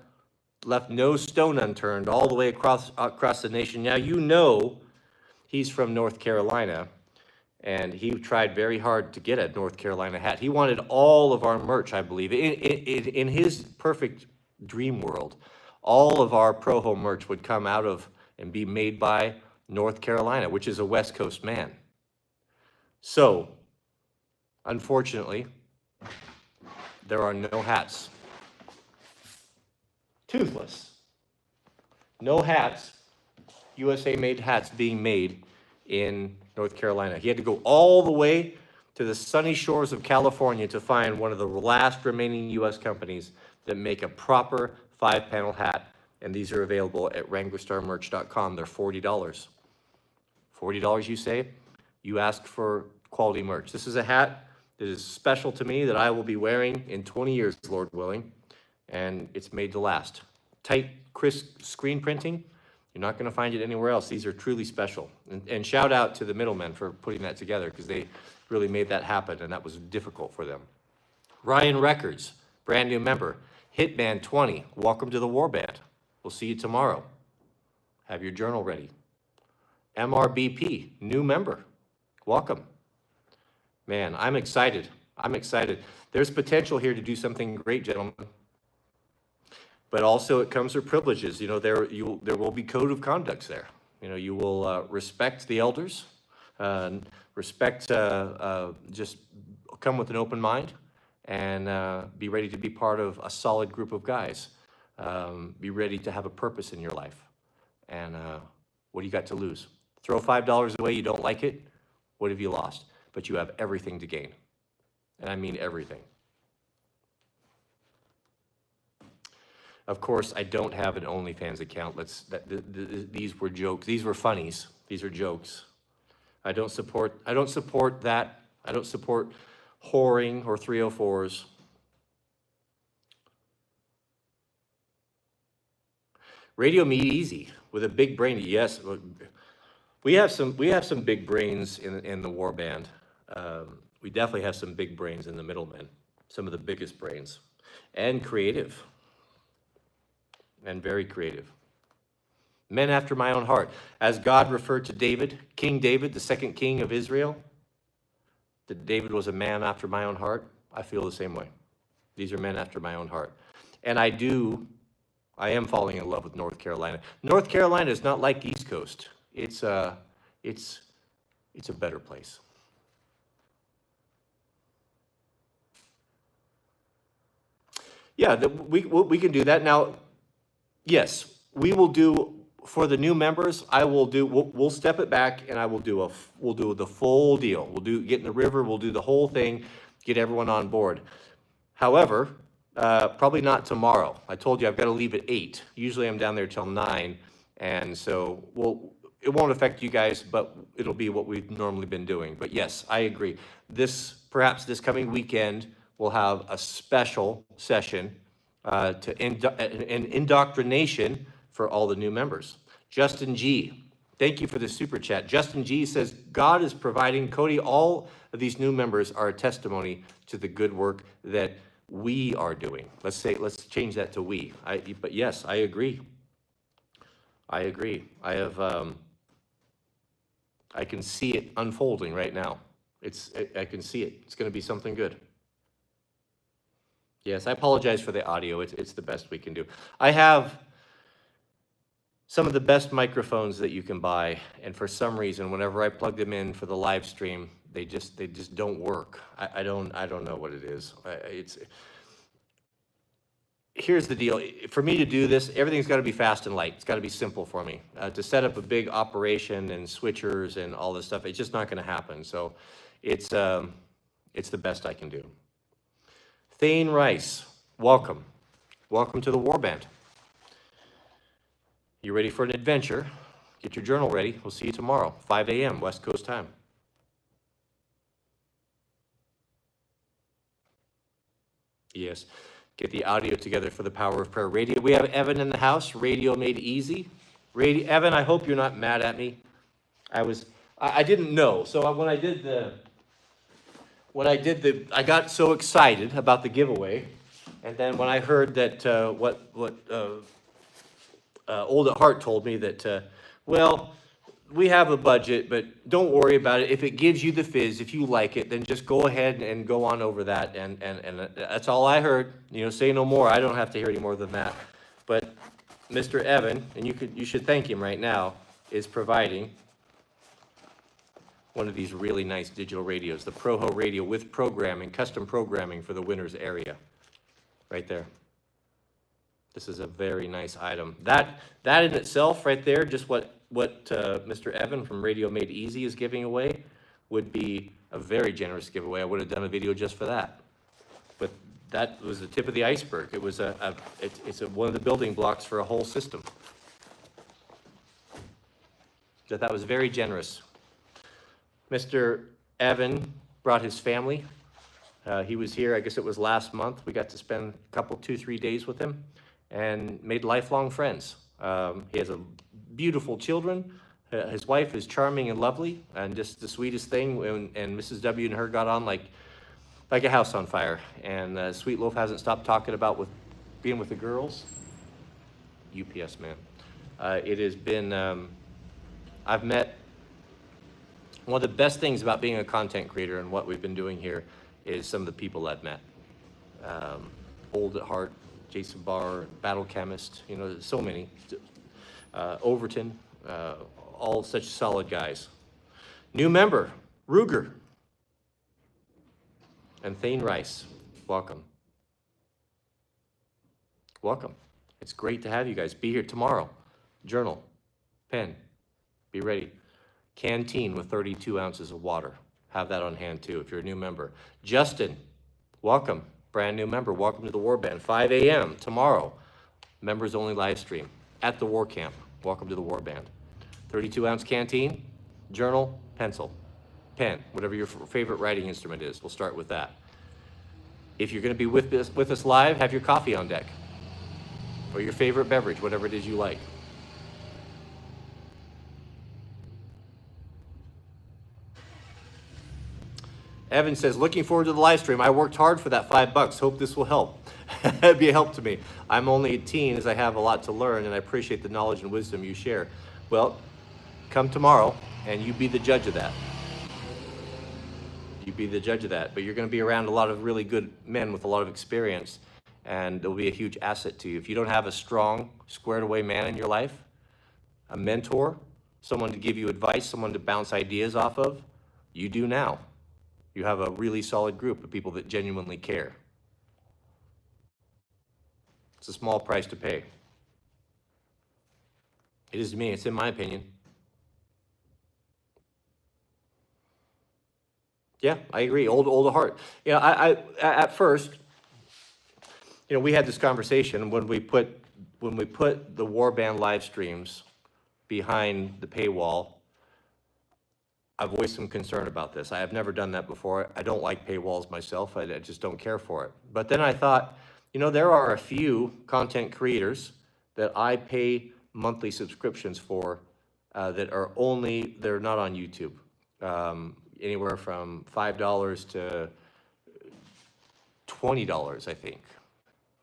left no stone unturned all the way across the nation. Now, you know he's from North Carolina, and he tried very hard to get a North Carolina hat. He wanted all of our merch, I believe. In his perfect dream world, all of our ProHo merch would come out of and be made by North Carolina, which is a West Coast man. So, unfortunately, there are no hats. Toothless. No hats, USA-made hats being made in North Carolina. He had to go all the way to the sunny shores of California to find one of the last remaining US companies that make a proper 5-panel hat. And these are available at wranglerstarmerch.com. They're $40. $40, you say? You ask for quality merch. This is a hat that is special to me that I will be wearing in 20 years, Lord willing. And it's made to last. Tight, crisp screen printing. You're not going to find it anywhere else. These are truly special. And shout out to the middlemen for putting that together, because they really made that happen, and that was difficult for them. Ryan Records, brand new member. Hitman 20, welcome to the Warband. We'll see you tomorrow. Have your journal ready. MRBP, new member. Welcome. Man, I'm excited. I'm excited. There's potential here to do something great, gentlemen. But also it comes with privileges. You know, there will be code of conducts there. You know, you will respect the elders, just come with an open mind, and be ready to be part of a solid group of guys. Be ready to have a purpose in your life. And what do you got to lose? Throw $5 away, you don't like it, what have you lost? But you have everything to gain. And I mean everything. Of course, I don't have an OnlyFans account. These were jokes. These were funnies. These are jokes. I don't support that. I don't support whoring or 304s. Radio Meat Easy with a big brain. Yes, we have some big brains in the Warband. We definitely have some big brains in the middlemen. Some of the biggest brains, and creative. And very creative. Men after my own heart. As God referred to David, King David, the second king of Israel, that David was a man after my own heart, I feel the same way. These are men after my own heart. And I am falling in love with North Carolina. North Carolina is not like East Coast. It's a better place. Yeah, we can do that. Now, yes, we will do, for the new members, we'll step it back, and we'll do the full deal. Get in the river, we'll do the whole thing, get everyone on board. However, probably not tomorrow. I told you I've got to leave at 8. Usually I'm down there till 9, and so it won't affect you guys, but it'll be what we've normally been doing. But yes, I agree. Perhaps this coming weekend, we'll have a special session to an indoctrination for all the new members. Justin G, thank you for the super chat. Justin G says, God is providing. Cody, all of these new members are a testimony to the good work that we are doing. Let's change that to we. But yes, I agree. I can see it unfolding right now. I can see it. It's going to be something good. Yes, I apologize for the audio. It's the best we can do. I have some of the best microphones that you can buy, and for some reason, whenever I plug them in for the live stream, they just don't work. I don't know what it is. Here's the deal. For me to do this, everything's got to be fast and light. It's got to be simple for me. To set up a big operation and switchers and all this stuff, it's just not going to happen. So it's the best I can do. Thane Rice, welcome. Welcome to the Warband. You ready for an adventure? Get your journal ready. We'll see you tomorrow, 5 a.m. West Coast time. Yes. Get the audio together for the Power of Prayer Radio. We have Evan in the house, Radio Made Easy. Evan, I hope you're not mad at me. I didn't know. So I got so excited about the giveaway And then when I heard that, Old at Heart told me that, well, we have a budget, but don't worry about it. If it gives you the fizz, if you like it, then just go ahead and go on over that. And that's all I heard. You know, say no more. I don't have to hear any more than that. But Mr. Evan, and you should thank him right now, is providing one of these really nice digital radios, the ProHo radio with programming, custom programming for the Winters area, right there. This is a very nice item. That in itself, right there, just what Mr. Evan from Radio Made Easy is giving away, would be a very generous giveaway. I would have done a video just for that. But that was the tip of the iceberg. It was one of the building blocks for a whole system. So that was very generous. Mr. Evan brought his family. He was here, I guess it was last month. We got to spend a couple, 2-3 days with him and made lifelong friends. He has beautiful children. His wife is charming and lovely and just the sweetest thing. And Mrs. W and her got on like a house on fire. And Sweet Loaf hasn't stopped talking about being with the girls. UPS man. It has been, I've met, one of the best things about being a content creator and what we've been doing here is some of the people I've met. Old at Heart, Jason Barr, Battle Chemist, you know, so many. Overton, all such solid guys. New member, Ruger. And Thane Rice, welcome. Welcome. It's great to have you guys. Be here tomorrow. Journal, pen, be ready. Canteen with 32 ounces of water. Have that on hand too if you're a new member. Justin, welcome. Brand new member. Welcome to the Warband. 5 a.m. tomorrow. Members only live stream at the War Camp. Welcome to the Warband. 32-ounce canteen, journal, pencil, pen, whatever your favorite writing instrument is. We'll start with that. If you're going to be with us live, have your coffee on deck or your favorite beverage, whatever it is you like. Evan says, looking forward to the live stream. I worked hard for that $5. Hope this will help. It'd be a help to me. I'm only a teen as I have a lot to learn and I appreciate the knowledge and wisdom you share. Well, come tomorrow and you be the judge of that. You be the judge of that. But you're going to be around a lot of really good men with a lot of experience and it'll be a huge asset to you. If you don't have a strong, squared away man in your life, a mentor, someone to give you advice, someone to bounce ideas off of, you do now. You have a really solid group of people that genuinely care. It's a small price to pay. It is to me, it's in my opinion. Yeah, I agree, old at heart. You know, I at first, you know, we had this conversation when we put the Warband live streams behind the paywall. I've voiced some concern about this. I have never done that before. I don't like paywalls myself. I just don't care for it. But then I thought, you know, there are a few content creators that I pay monthly subscriptions for that they're not on YouTube. Anywhere from $5 to $20, I think,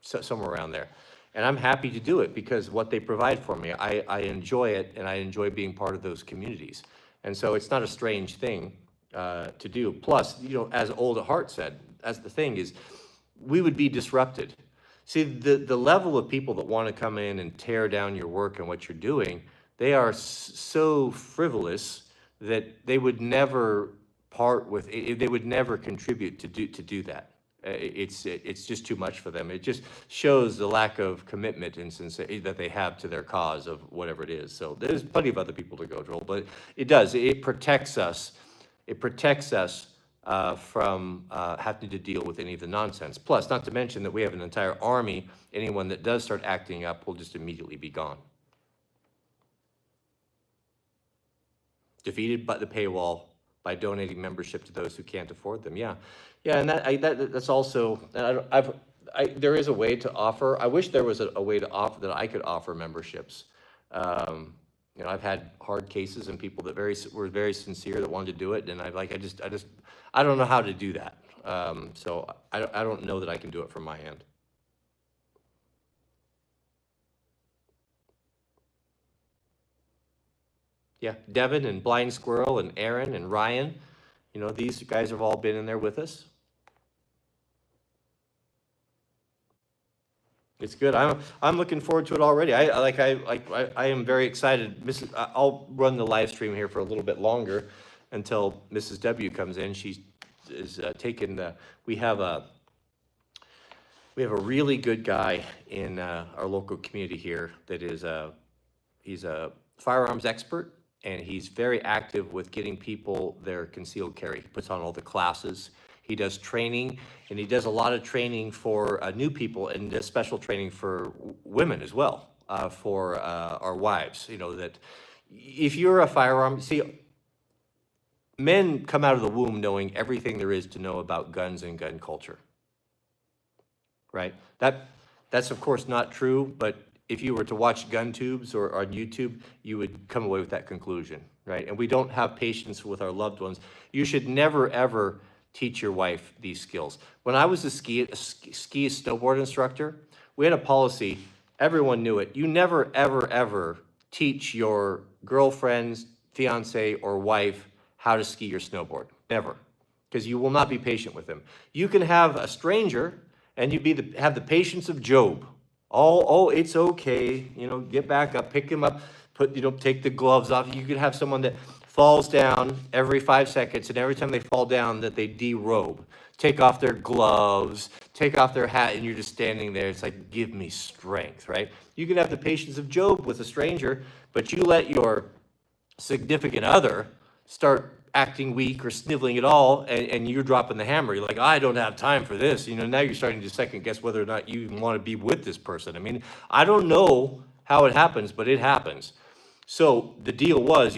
so somewhere around there. And I'm happy to do it because what they provide for me, I enjoy it and I enjoy being part of those communities. And so it's not a strange thing to do. Plus, you know, as Old at Heart said, as the thing is, we would be disrupted. See, the level of people that want to come in and tear down your work and what you're doing, they are so frivolous that they would never they would never contribute to do that. It's just too much for them. It just shows the lack of commitment and sincerity that they have to their cause of whatever it is. So there's plenty of other people to go, Joel, but it protects us. It protects us from having to deal with any of the nonsense. Plus, not to mention that we have an entire army. Anyone that does start acting up will just immediately be gone. Defeated by the paywall by donating membership to those who can't afford them. Yeah, and that's also. There is a way to offer. I wish there was a way to offer that I could offer memberships. You know, I've had hard cases and people that were very sincere that wanted to do it, and I don't know how to do that. So I don't know that I can do it from my end. Yeah, Devin and Blind Squirrel and Aaron and Ryan, you know, these guys have all been in there with us. It's good. I'm looking forward to it already. I am very excited. I'll run the live stream here for a little bit longer until Mrs. W comes in. She is taking the. We have a really good guy in our local community here that is he's a firearms expert, and he's very active with getting people their concealed carry. He puts on all the classes. He does training, and he does a lot of training for new people, and does special training for women as well, for our wives. You know, that if you're a firearm, see, men come out of the womb knowing everything there is to know about guns and gun culture, right? That's of course not true, but if you were to watch gun tubes or on YouTube, you would come away with that conclusion, right? And we don't have patience with our loved ones. You should never, ever teach your wife these skills. When I was a ski snowboard instructor, we had a policy, everyone knew it. You never, ever, ever teach your girlfriend, fiance, or wife how to ski or snowboard, never, because you will not be patient with them. You can have a stranger, and you have the patience of Job. Oh, it's okay, you know, get back up, pick him up, take the gloves off. You could have someone that falls down every 5 seconds, and every time they fall down that they derobe, take off their gloves, take off their hat, and you're just standing there. It's like, give me strength, right? You can have the patience of Job with a stranger, but you let your significant other start acting weak or sniveling at all, and you're dropping the hammer. You're like, I don't have time for this. You know, now you're starting to second guess whether or not you even want to be with this person. I mean, I don't know how it happens, but it happens. So the deal was,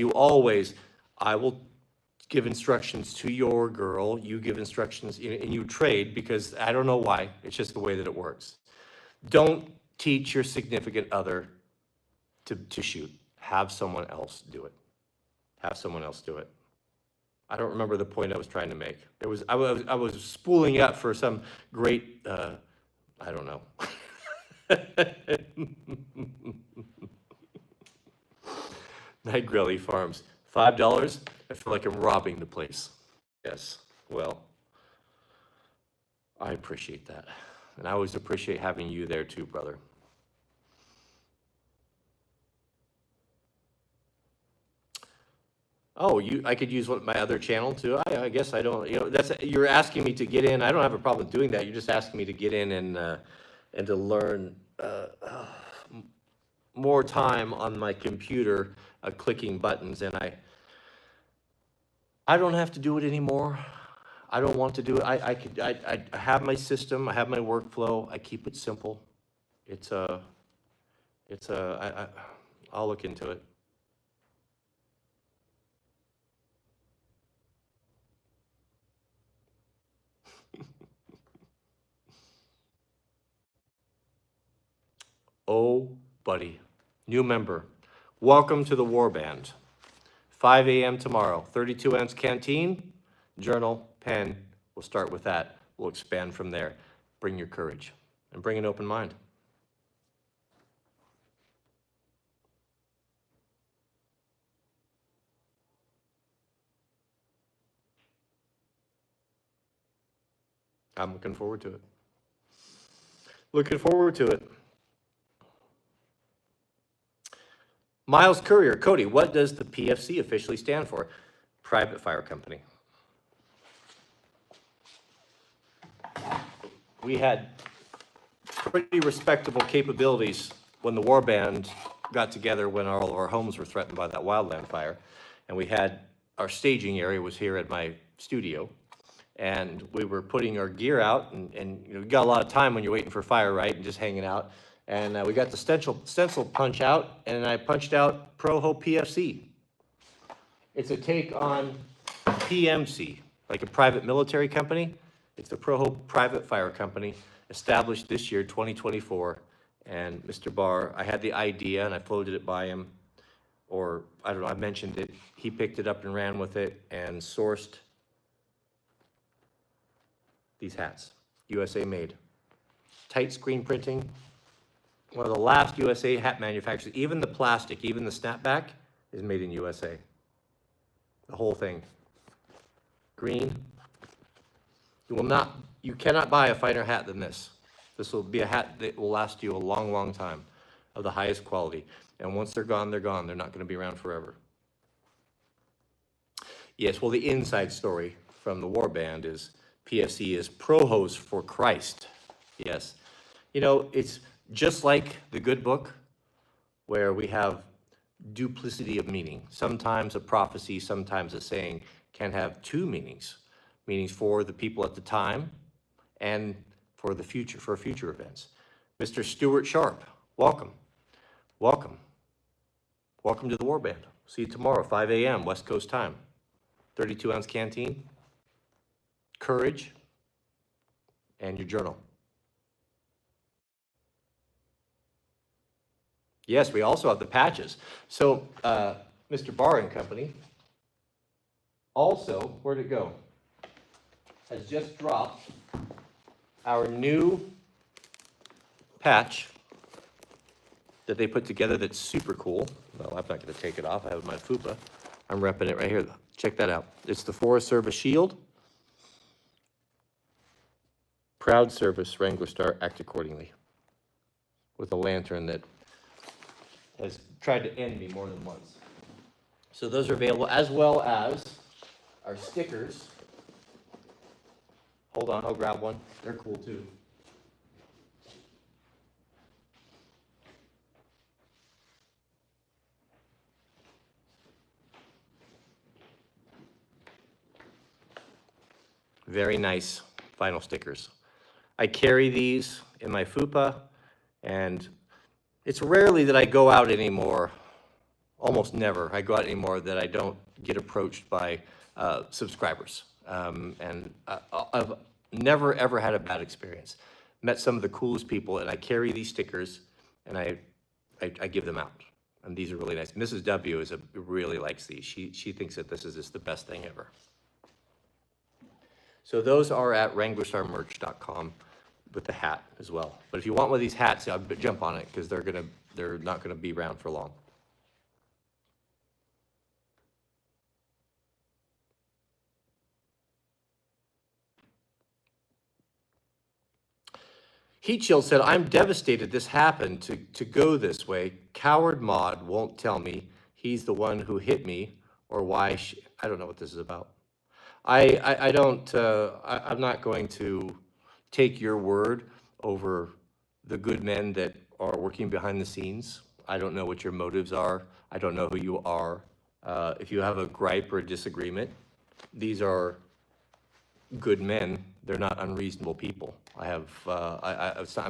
I will give instructions to your girl, you give instructions, and you trade, because I don't know why. It's just the way that it works. Don't teach your significant other to shoot. Have someone else do it. Have someone else do it. I don't remember the point I was trying to make. I was spooling up for some great, I don't know. Night Grilly Farms, $5. I feel like I'm robbing the place. Yes, well, I appreciate that. And I always appreciate having you there too, brother. Oh, I could use my other channel too. I guess I don't. You know, you're asking me to get in. I don't have a problem doing that. You're just asking me to get in and to learn more time on my computer, clicking buttons, and I don't have to do it anymore. I don't want to do it. I have my system. I have my workflow. I keep it simple. I'll look into it. Oh, buddy, new member. Welcome to the War Band. 5 a.m. tomorrow, 32-ounce canteen, journal, pen. We'll start with that. We'll expand from there. Bring your courage and bring an open mind. I'm looking forward to it. Looking forward to it. Miles Courier, Cody, what does the PFC officially stand for? Private Fire Company. We had pretty respectable capabilities when the War Band got together, when all of our homes were threatened by that wildland fire. And we had, our staging area was here at my studio. And we were putting our gear out, and you know, you got a lot of time when you're waiting for fire, right? And just hanging out. And we got the stencil punch out, and I punched out ProHo PFC. It's a take on PMC, like a private military company. It's the ProHo Private Fire Company, established this year, 2024. And Mr. Barr, I had the idea, and I floated it by him, or I don't know, I mentioned it. He picked it up and ran with it and sourced these hats, USA made. Tight screen printing. One of the last USA hat manufacturers, even the plastic, even the snapback, is made in USA. The whole thing. Green. You cannot buy a finer hat than this. This will be a hat that will last you a long, long time, of the highest quality. And once they're gone, they're gone. They're not going to be around forever. Yes, well, the inside story from the war band is PFC is ProHo's for Christ. Yes. You know, it's just like the good book, where we have duplicity of meaning. Sometimes a prophecy, sometimes a saying can have two meanings. Meanings for the people at the time and for the future, for future events. Mr. Stuart Sharp, welcome. Welcome. Welcome to the War Band. See you tomorrow, 5 a.m. West Coast time. 32-ounce canteen, courage, and your journal. Yes, we also have the patches. So, Mr. Barr and Company also, where'd it go? Has just dropped our new patch that they put together that's super cool. Well, I'm not going to take it off. I have my FUPA. I'm repping it right here. Check that out. It's the Forest Service Shield. Proud service, Wranglerstar, act accordingly. With a lantern that has tried to end me more than once. So those are available, as well as our stickers. Hold on, I'll grab one. They're cool too. Very nice vinyl stickers. I carry these in my FUPA, and it's rarely that I go out anymore, almost never. I go out anymore that I don't get approached by subscribers. I've never, ever had a bad experience. Met some of the coolest people, and I carry these stickers, and I give them out. And these are really nice. Mrs. W really likes these. She thinks that this is just the best thing ever. So those are at wranglerstarmerch.com with the hat as well. But if you want one of these hats, I'll jump on it, because they're not gonna be around for long. Heat Shield said, I'm devastated this happened to go this way. Coward Mod won't tell me he's the one who hit me, or why I don't know what this is about. I'm not going to take your word over the good men that are working behind the scenes. I don't know what your motives are. I don't know who you are. If you have a gripe or a disagreement, these are good men. They're not unreasonable people. I'm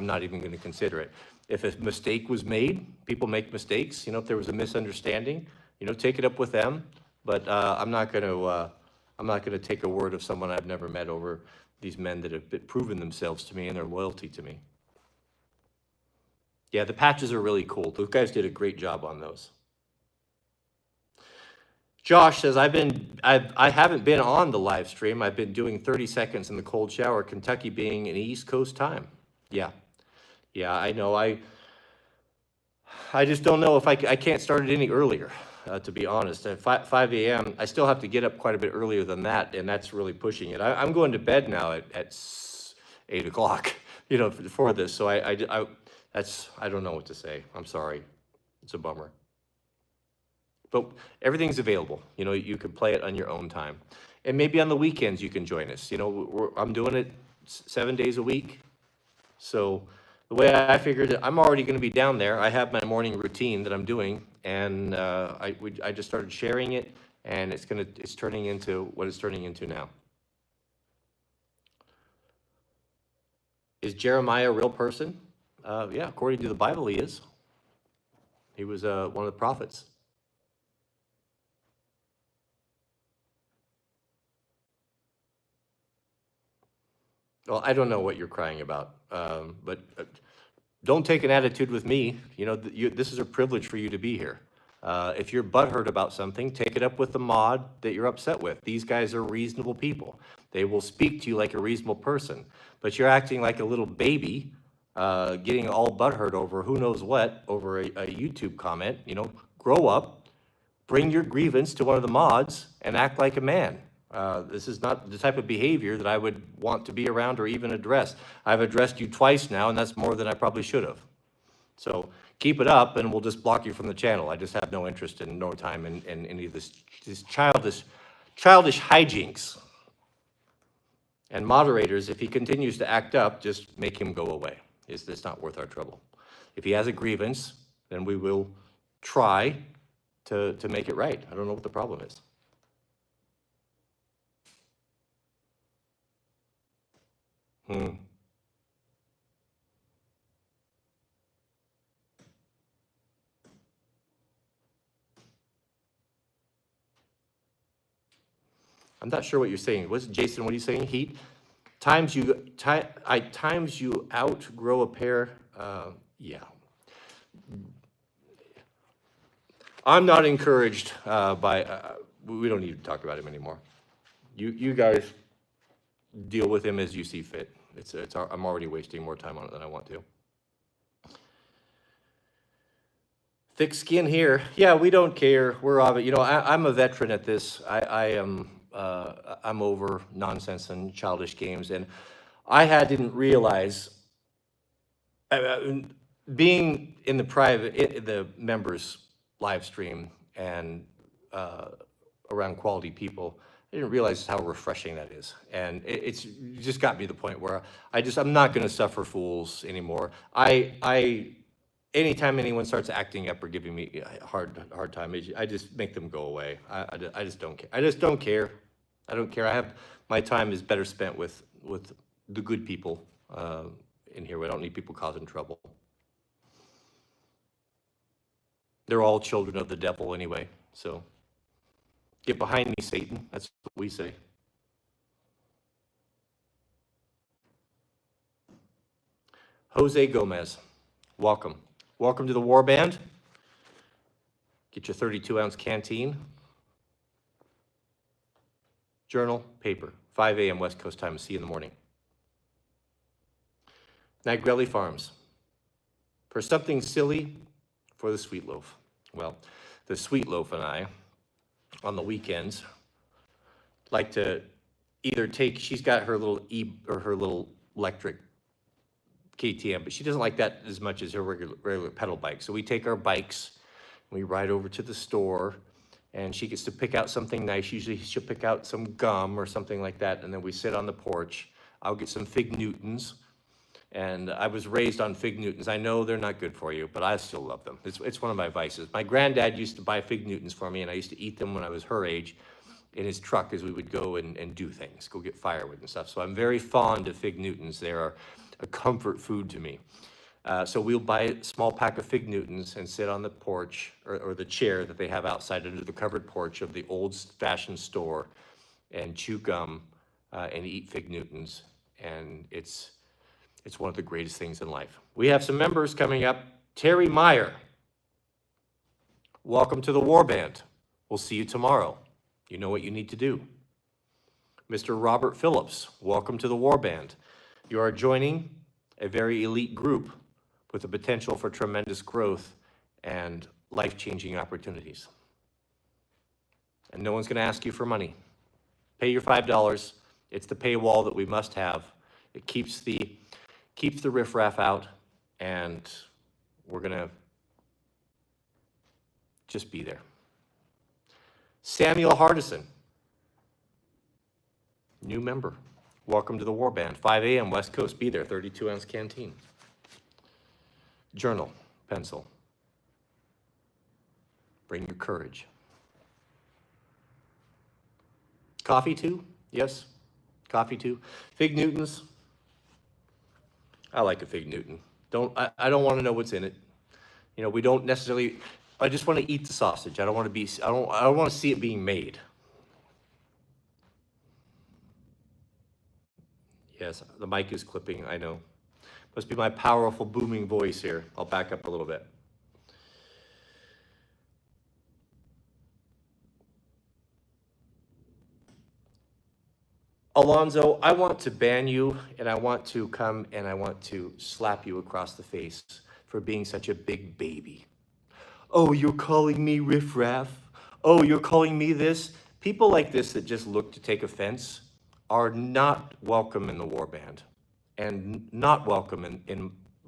not even going to consider it. If a mistake was made, people make mistakes. You know, if there was a misunderstanding, you know, take it up with them. But I'm not going to take a word of someone I've never met over these men that have proven themselves to me and their loyalty to me. Yeah, the patches are really cool. Those guys did a great job on those. Josh says, I haven't been on the live stream. I've been doing 30 seconds in the cold shower, Kentucky being an East Coast time. Yeah, I know. I just don't know if I can't start it any earlier, to be honest. At 5 a.m., I still have to get up quite a bit earlier than that, and that's really pushing it. I'm going to bed now at 8 o'clock, you know, for this. So I don't know what to say. I'm sorry. It's a bummer. But everything's available. You know, you can play it on your own time. And maybe on the weekends you can join us. You know, I'm doing it 7 days a week. So the way I figured it, I'm already going to be down there. I have my morning routine that I'm doing, and I just started sharing it, and it's turning into what it's turning into now. Is Jeremiah a real person? Yeah, according to the Bible, he is. He was one of the prophets. Well, I don't know what you're crying about, but don't take an attitude with me. You know, this is a privilege for you to be here. If you're butthurt about something, take it up with the mod that you're upset with. These guys are reasonable people. They will speak to you like a reasonable person. But you're acting like a little baby, getting all butthurt over who knows what, over a YouTube comment. You know, grow up, bring your grievance to one of the mods and act like a man. This is not the type of behavior that I would want to be around or even address. I've addressed you twice now, and that's more than I probably should have. So keep it up, and we'll just block you from the channel. I just have no interest in, nor time in any of this childish hijinks. And moderators, if he continues to act up, just make him go away. It's not worth our trouble. If he has a grievance, then we will try to make it right. I don't know what the problem is. I'm not sure what you're saying. Jason, what are you saying? Heat? Times you outgrow a pair? Yeah. I'm not encouraged by, we don't need to talk about him anymore. You guys deal with him as you see fit. I'm already wasting more time on it than I want to. Thick skin here. Yeah, we don't care. We're of it. You know, I'm a veteran at this. I'm over nonsense and childish games, and I didn't realize, being in the members live stream and around quality people, I didn't realize how refreshing that is. And it's just got me to the point where I'm not going to suffer fools anymore. Anytime anyone starts acting up or giving me a hard time, I just make them go away. I just don't care. I just don't care. I don't care. My time is better spent with the good people in here. We don't need people causing trouble. They're all children of the devil anyway, so get behind me, Satan. That's what we say. Jose Gomez, welcome. Welcome to the War Band. Get your 32-ounce canteen. Journal, paper, 5 a.m. West Coast time. See you in the morning. Nagrelli Farms. For something silly, for the sweet loaf. Well, the sweet loaf and I, on the weekends, like to either she's got her little electric KTM, but she doesn't like that as much as her regular pedal bike. So we take our bikes, we ride over to the store, and she gets to pick out something nice. Usually she'll pick out some gum or something like that, and then we sit on the porch. I'll get some Fig Newtons, and I was raised on Fig Newtons. I know they're not good for you, but I still love them. It's one of my vices. My granddad used to buy Fig Newtons for me, and I used to eat them when I was her age in his truck as we would go and do things, go get firewood and stuff. So I'm very fond of Fig Newtons. They are a comfort food to me. So we'll buy a small pack of Fig Newtons and sit on the porch or the chair that they have outside under the covered porch of the old-fashioned store and chew gum and eat Fig Newtons. And it's one of the greatest things in life. We have some members coming up. Terry Meyer, welcome to the War Band. We'll see you tomorrow. You know what you need to do. Mr. Robert Phillips, welcome to the War Band. You are joining a very elite group with the potential for tremendous growth and life-changing opportunities. And no one's going to ask you for money. Pay your $5. It's the paywall that we must have. It keeps the riffraff out, and we're going to just be there. Samuel Hardison, new member. Welcome to the War Band. 5 a.m. West Coast. Be there. 32-ounce canteen. Journal, pencil. Bring your courage. Coffee too? Yes. Coffee too. Fig Newtons. I like a Fig Newton. I don't want to know what's in it. You know, we don't necessarily. I just want to eat the sausage. I don't want to see it being made. Yes, the mic is clipping, I know. Must be my powerful booming voice here. I'll back up a little bit. Alonzo, I want to ban you, and I want to come and I want to slap you across the face for being such a big baby. Oh, you're calling me riffraff? oh, you're calling me this? People like this that just look to take offense are not welcome in the warband, and not welcome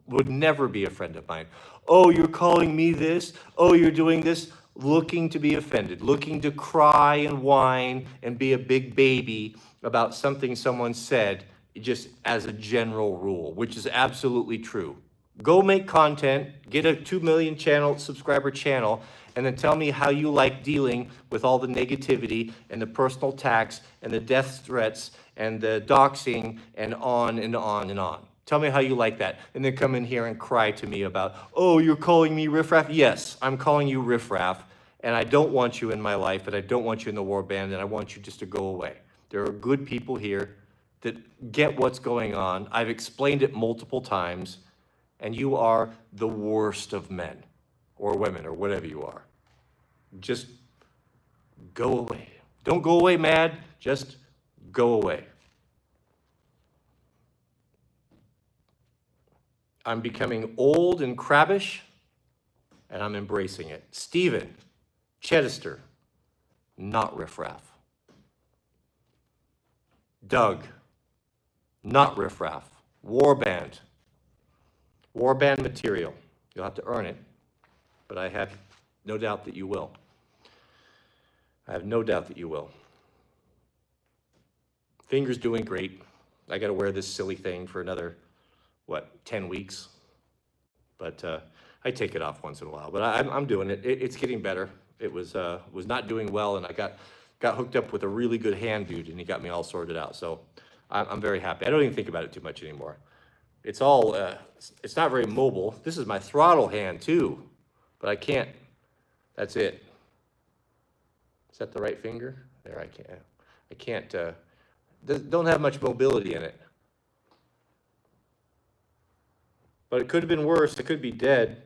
would never be a friend of mine. Oh, you're calling me this? Oh, you're doing this? Looking to be offended, looking to cry and whine and be a big baby about something someone said, just as a general rule, which is absolutely true. Go make content, get a 2 million subscriber channel, and then tell me how you like dealing with all the negativity and the personal attacks and the death threats and the doxing and on and on and on. Tell me how you like that. And then come in here and cry to me about, oh, you're calling me riffraff? Yes, I'm calling you riffraff, and I don't want you in my life, and I don't want you in the warband, and I want you just to go away. There are good people here that get what's going on. I've explained it multiple times, and you are the worst of men or women or whatever you are. Just go away. Don't go away mad, just go away. I'm becoming old and crabbish, and I'm embracing it. Stephen, Chedester, not riffraff. Doug, not riffraff. Warband. Warband material. You'll have to earn it, but I have no doubt that you will. I have no doubt that you will. Finger's doing great. I got to wear this silly thing for another, 10 weeks? But I take it off once in a while. But I'm doing it. It's getting better. It was not doing well, and I got hooked up with a really good hand dude, and he got me all sorted out. So I'm very happy. I don't even think about it too much anymore. It's all, it's not very mobile. This is my throttle hand too, but I can't, that's it. Is that the right finger? There, I can't, don't have much mobility in it. But it could have been worse. It could be dead.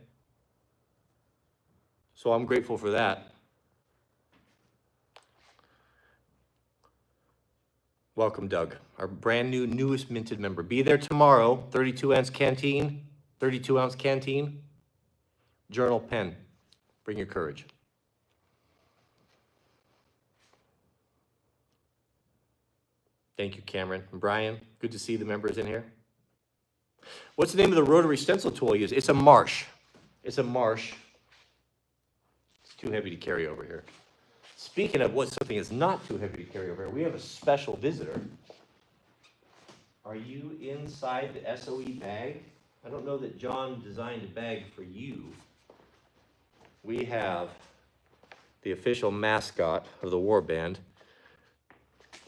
So I'm grateful for that. Welcome, Doug, our brand new, newest minted member. Be there tomorrow, 32-ounce canteen, 32-ounce canteen, journal, pen. Bring your courage. Thank you, Cameron and Brian. Good to see the members in here. What's the name of the rotary stencil tool I use? It's a Marsh. It's a Marsh. It's too heavy to carry over here. Speaking of what something is not too heavy to carry over here, we have a special visitor. Are you inside the SOE bag? I don't know that John designed a bag for you. We have the official mascot of the warband,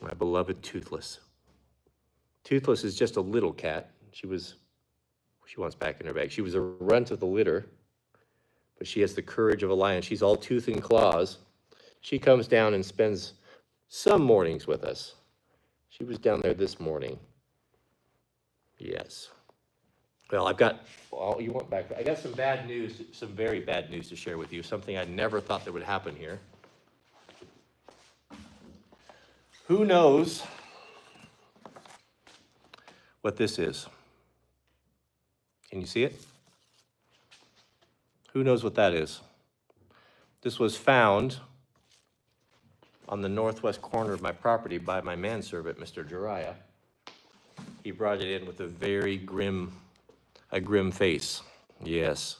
my beloved Toothless. Toothless is just a little cat. She wants back in her bag. She was a runt of the litter, but she has the courage of a lion. She's all tooth and claws. She comes down and spends some mornings with us. She was down there this morning. Yes. Well, I got some bad news, some very bad news to share with you, something I never thought that would happen here. Who knows what this is? Can you see it? Who knows what that is? This was found on the northwest corner of my property by my manservant, Mr. Jariah. He brought it in with a very grim face. Yes.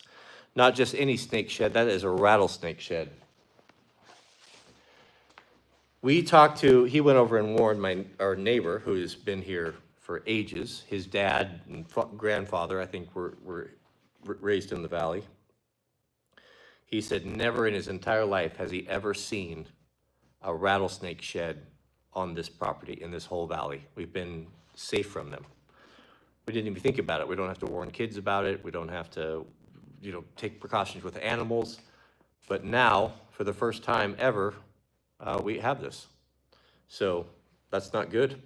Not just any snake shed, that is a rattlesnake shed. He went over and warned our neighbor, who's been here for ages. His dad and grandfather, I think, were raised in the valley. He said never in his entire life has he ever seen a rattlesnake shed on this property, in this whole valley. We've been safe from them. We didn't even think about it. We don't have to warn kids about it. We don't have to, take precautions with animals. But now, for the first time ever, we have this. So that's not good.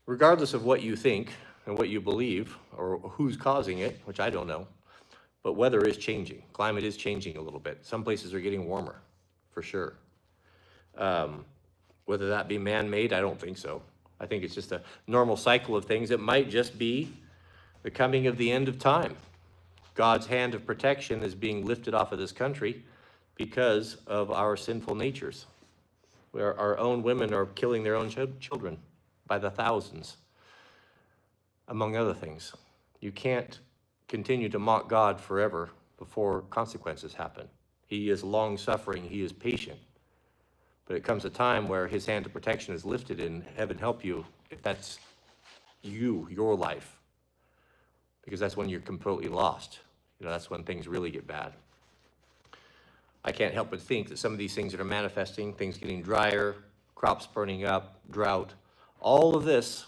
Regardless of what you think and what you believe, or who's causing it, which I don't know, but weather is changing. Climate is changing a little bit. Some places are getting warmer, for sure. Whether that be man-made, I don't think so. I think it's just a normal cycle of things. It might just be the coming of the end of time. God's hand of protection is being lifted off of this country because of our sinful natures, where our own women are killing their own children by the thousands, among other things. You can't continue to mock God forever before consequences happen. He is long-suffering, he is patient. But it comes a time where his hand of protection is lifted, and heaven help you if that's your life. Because that's when you're completely lost. That's when things really get bad. I can't help but think that some of these things that are manifesting, things getting drier, crops burning up, drought, all of this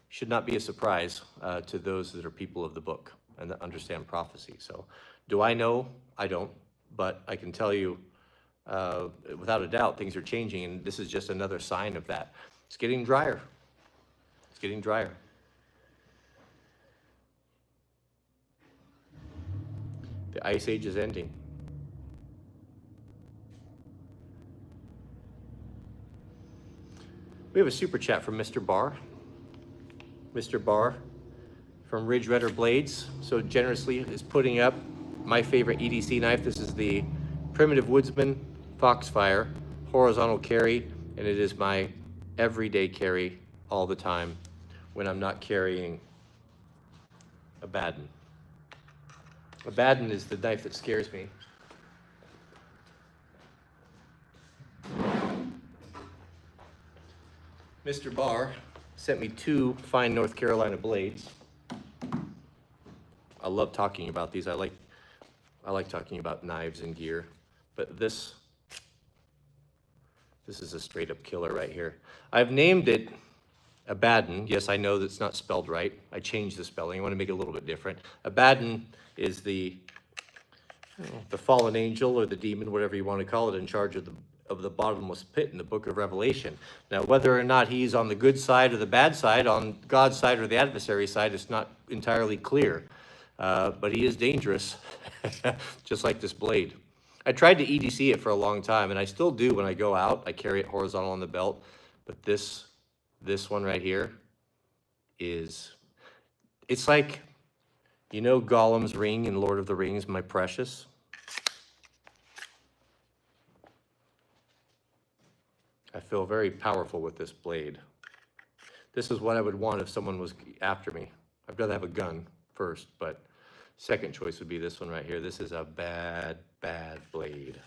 should not be a surprise to those that are people of the book and that understand prophecy. So, do I know? I don't. But I can tell you, without a doubt, things are changing, and this is just another sign of that. It's getting drier. It's getting drier. The ice age is ending. We have a super chat from Mr. Barr. Mr. Barr from Ridge Redder Blades so generously is putting up my favorite EDC knife. This is the Primitive Woodsman Foxfire horizontal carry, and it is my everyday carry all the time when I'm not carrying a Baden. A Baden is the knife that scares me. Mr. Barr sent me 2 fine North Carolina blades. I love talking about these. I like talking about knives and gear, but this is a straight up killer right here. I've named it a Baden. Yes, I know that's not spelled right. I changed the spelling. I want to make it a little bit different. A Baden is the fallen angel or the demon, whatever you want to call it, in charge of the bottomless pit in the book of Revelation. Now, whether or not he's on the good side or the bad side, on God's side or the adversary side, it's not entirely clear. But he is dangerous, just like this blade. I tried to EDC it for a long time, and I still do when I go out. I carry it horizontal on the belt. But this one right here it's like, Gollum's ring in Lord of the Rings, my precious. I feel very powerful with this blade. This is what I would want if someone was after me. I'd rather have a gun first, but second choice would be this one right here. This is a bad, bad blade.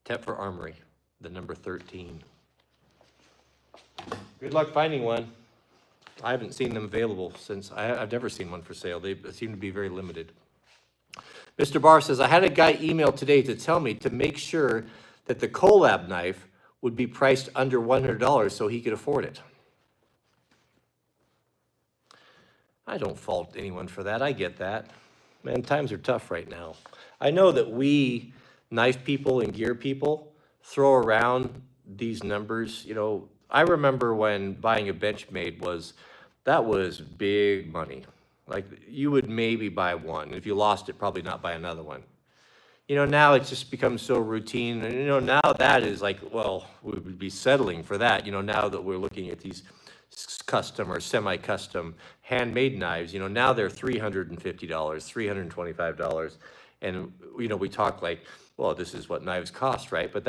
Tepfer Armory, the number 13. Good luck finding one. I haven't seen them available since, I've never seen one for sale. They seem to be very limited. Mr. Barr says, I had a guy email today to tell me to make sure that the collab knife would be priced under $100 so he could afford it. I don't fault anyone for that. I get that. Man, times are tough right now. I know that we knife people and gear people throw around these numbers. I remember when buying a Benchmade was big money. Like, you would maybe buy one. If you lost it, probably not buy another one. Now it's just become so routine. And, now that is like, well, we would be settling for that. Now that we're looking at these custom or semi-custom handmade knives, now they're $350, $325. And, we talk like, well, this is what knives cost, right? But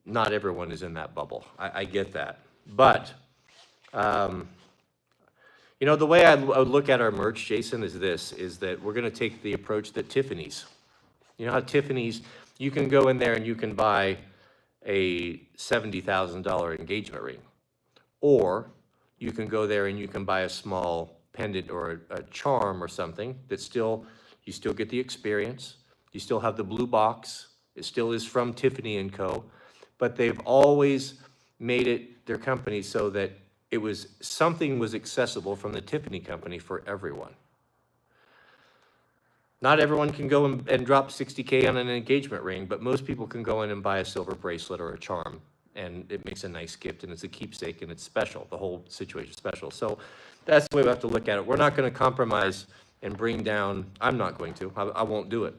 not everyone is in that bubble. I get that. But, the way I would look at our merch, Jason, is that we're going to take the approach that Tiffany's. How Tiffany's, you can go in there and you can buy a $70,000 engagement ring. Or you can go there and you can buy a small pendant or a charm or something that you still get the experience. You still have the blue box. It still is from Tiffany & Co. But they've always made it their company so that something was accessible from the Tiffany company for everyone. Not everyone can go and drop $60K on an engagement ring, but most people can go in and buy a silver bracelet or a charm, and it makes a nice gift, and it's a keepsake, and it's special. The whole situation is special. So that's the way we have to look at it. We're not going to compromise and bring down. I'm not going to. I won't do it.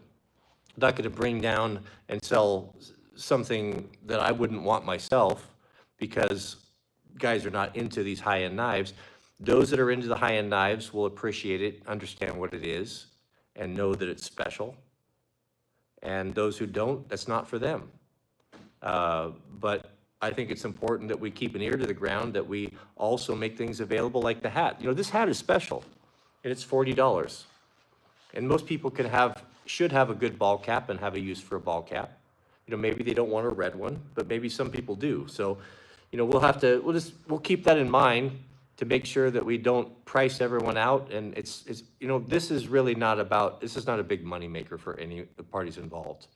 I'm not going to bring down and sell something that I wouldn't want myself because guys are not into these high-end knives. Those that are into the high-end knives will appreciate it, understand what it is, and know that it's special. And those who don't, that's not for them. But I think it's important that we keep an ear to the ground, that we also make things available like the hat. You know, this hat is special, and it's $40. And most people should have a good ball cap and have a use for a ball cap. You know, maybe they don't want a red one, but maybe some people do. So, you know, we'll keep that in mind to make sure that we don't price everyone out. And it's you know, this is not a big money maker for any of the parties involved.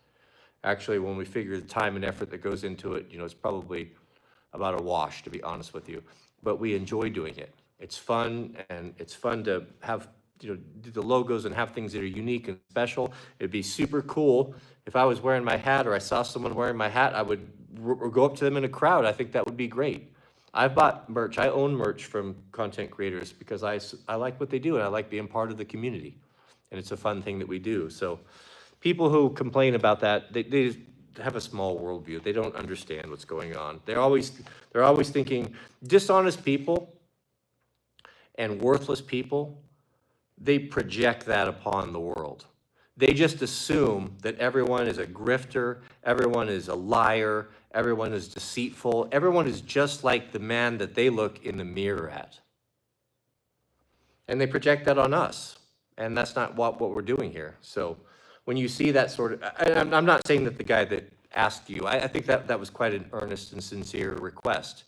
Actually, when we figure the time and effort that goes into it, you know, it's probably about a wash, to be honest with you. But we enjoy doing it. It's fun, and it's fun to have, you know, do the logos and have things that are unique and special. It'd be super cool if I was wearing my hat or I saw someone wearing my hat, I would go up to them in a crowd. I think that would be great. I've bought merch. I own merch from content creators because I like what they do and I like being part of the community. And it's a fun thing that we do. So people who complain about that, they have a small worldview. They don't understand what's going on. They're always thinking dishonest people and worthless people, they project that upon the world. They just assume that everyone is a grifter, everyone is a liar, everyone is deceitful, everyone is just like the man that they look in the mirror at. And they project that on us. And that's not what we're doing here. So when you see that sort of, I'm not saying that the guy that asked you, I think that was quite an earnest and sincere request.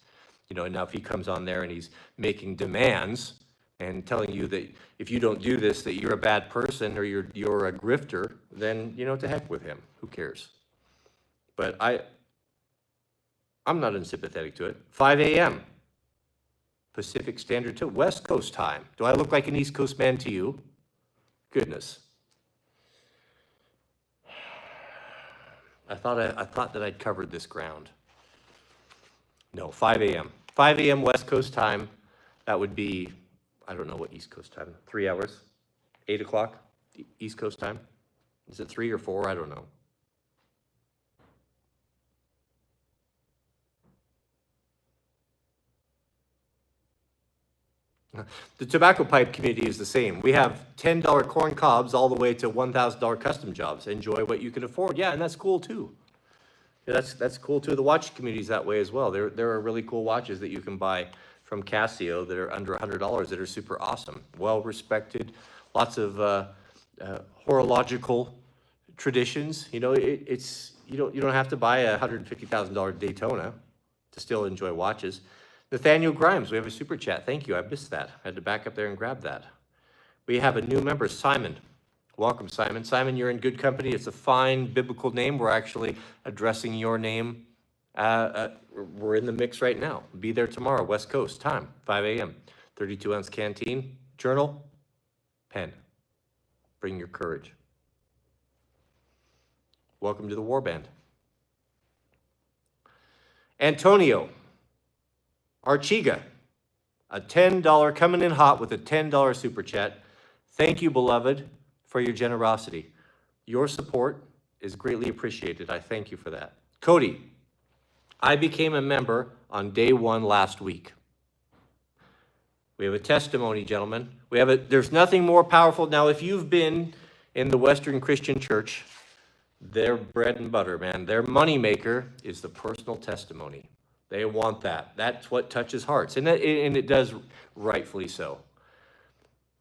You know, and now if he comes on there and he's making demands and telling you that if you don't do this, that you're a bad person or you're a grifter, then, you know, to heck with him. Who cares? But I'm not unsympathetic to it. 5 a.m. Pacific Standard Time, West Coast time. Do I look like an East Coast man to you? Goodness. I thought that I'd covered this ground. No, 5 a.m. 5 a.m. West Coast time. That would be, I don't know what East Coast time, 3 hours, 8 o'clock East Coast time. Is it 3 or 4? I don't know. The tobacco pipe community is the same. We have $10 corn cobs all the way to $1,000 custom jobs. Enjoy what you can afford. Yeah, and that's cool too. Yeah, that's cool too. The watch community is that way as well. There are really cool watches that you can buy from Casio that are under $100 that are super awesome, well respected, lots of horological traditions. You know, it's you don't have to buy a $150,000 Daytona to still enjoy watches. Nathaniel Grimes, we have a super chat. Thank you. I missed that. I had to back up there and grab that. We have a new member, Simon. Welcome, Simon. Simon, you're in good company. It's a fine biblical name. We're actually addressing your name. We're in the mix right now. Be there tomorrow, West Coast time, 5 a.m. 32-ounce canteen, journal, pen. Bring your courage. Welcome to the Warband. Antonio Archiga, a $10 coming in hot with a $10 super chat. Thank you, beloved, for your generosity. Your support is greatly appreciated. I thank you for that. Cody, I became a member on day 1 last week. We have a testimony, gentlemen. There's nothing more powerful. Now, if you've been in the Western Christian Church, their bread and butter, man, their moneymaker is the personal testimony. They want that. That's what touches hearts. And it does, rightfully so.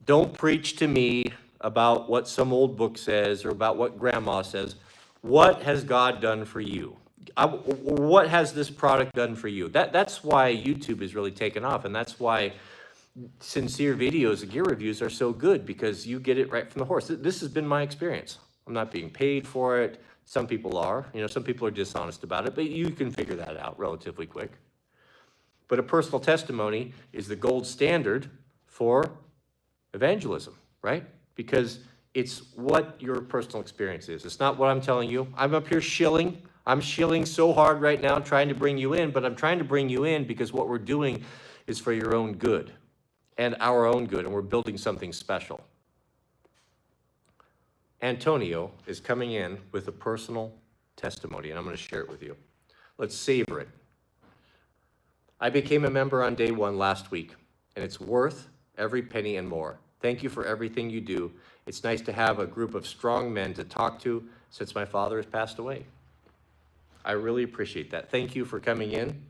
Don't preach to me about what some old book says or about what grandma says. What has God done for you? What has this product done for you? That's why YouTube is really taken off. And that's why sincere videos and gear reviews are so good, because you get it right from the horse. This has been my experience. I'm not being paid for it. Some people are, some people are dishonest about it, but you can figure that out relatively quick. But a personal testimony is the gold standard for evangelism, right? Because it's what your personal experience is. It's not what I'm telling you. I'm up here shilling. I'm shilling so hard right now trying to bring you in, but I'm trying to bring you in because what we're doing is for your own good and our own good, and we're building something special. Antonio is coming in with a personal testimony, and I'm going to share it with you. Let's savor it. I became a member on day 1 last week, and it's worth every penny and more. Thank you for everything you do. It's nice to have a group of strong men to talk to since my father has passed away. I really appreciate that. Thank you for coming in.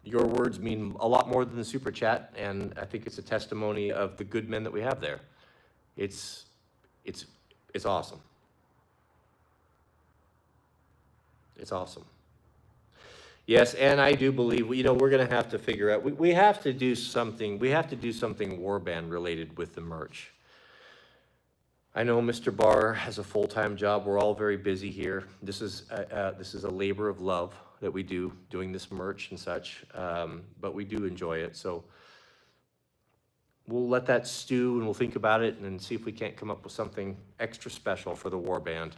Your words mean a lot more than the super chat, and I think it's a testimony of the good men that we have there. It's awesome. It's awesome. Yes, and I do believe, we're going to have to figure out, we have to do something warband related with the merch. I know Mr. Barr has a full-time job. We're all very busy here. This is a labor of love that we do, doing this merch and such, but we do enjoy it. So we'll let that stew and we'll think about it and see if we can't come up with something extra special for the warband,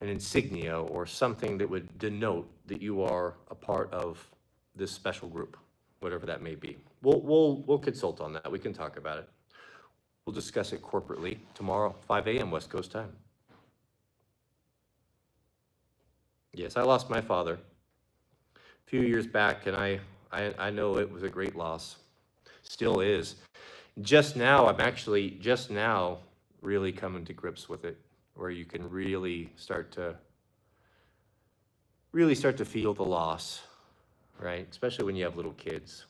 an insignia or something that would denote that you are a part of this special group, whatever that may be. We'll consult on that. We can talk about it. We'll discuss it corporately tomorrow, 5 a.m. West Coast time. Yes, I lost my father a few years back, and I know it was a great loss. Still is. Just now, I'm actually just now really coming to grips with it, where you can really start to feel the loss, right? Especially when you have little kids.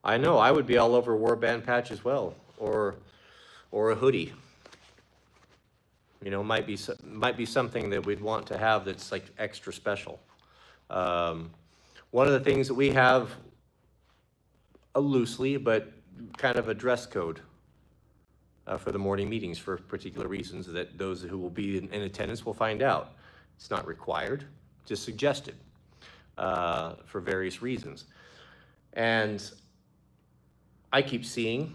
I know, I would be all over a warband patch as well, or a hoodie. Might be something that we'd want to have that's like extra special. One of the things that we have, loosely, but kind of a dress code for the morning meetings for particular reasons that those who will be in attendance will find out. It's not required, just suggested for various reasons. And I keep seeing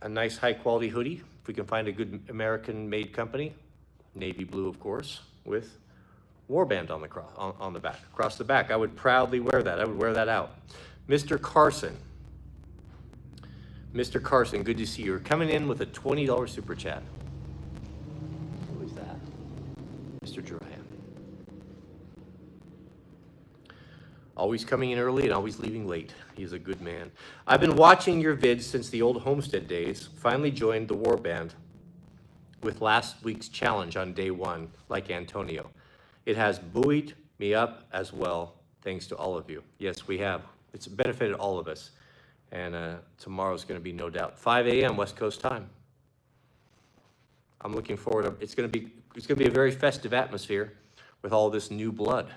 a nice high quality hoodie, if we can find a good American made company, navy blue of course, with warband on the back, across the back. I would proudly wear that. I would wear that out. Mr. Carson, good to see you. You're coming in with a $20 super chat. Who is that? Mr. Jurahan. Always coming in early and always leaving late. He's a good man. I've been watching your vids since the old Homestead days. Finally joined the warband with last week's challenge on day 1, like Antonio. It has buoyed me up as well, thanks to all of you. Yes, we have. It's benefited all of us. And tomorrow's going to be no doubt 5 a.m. West Coast time. I'm looking forward to it's going to be a very festive atmosphere with all this new blood.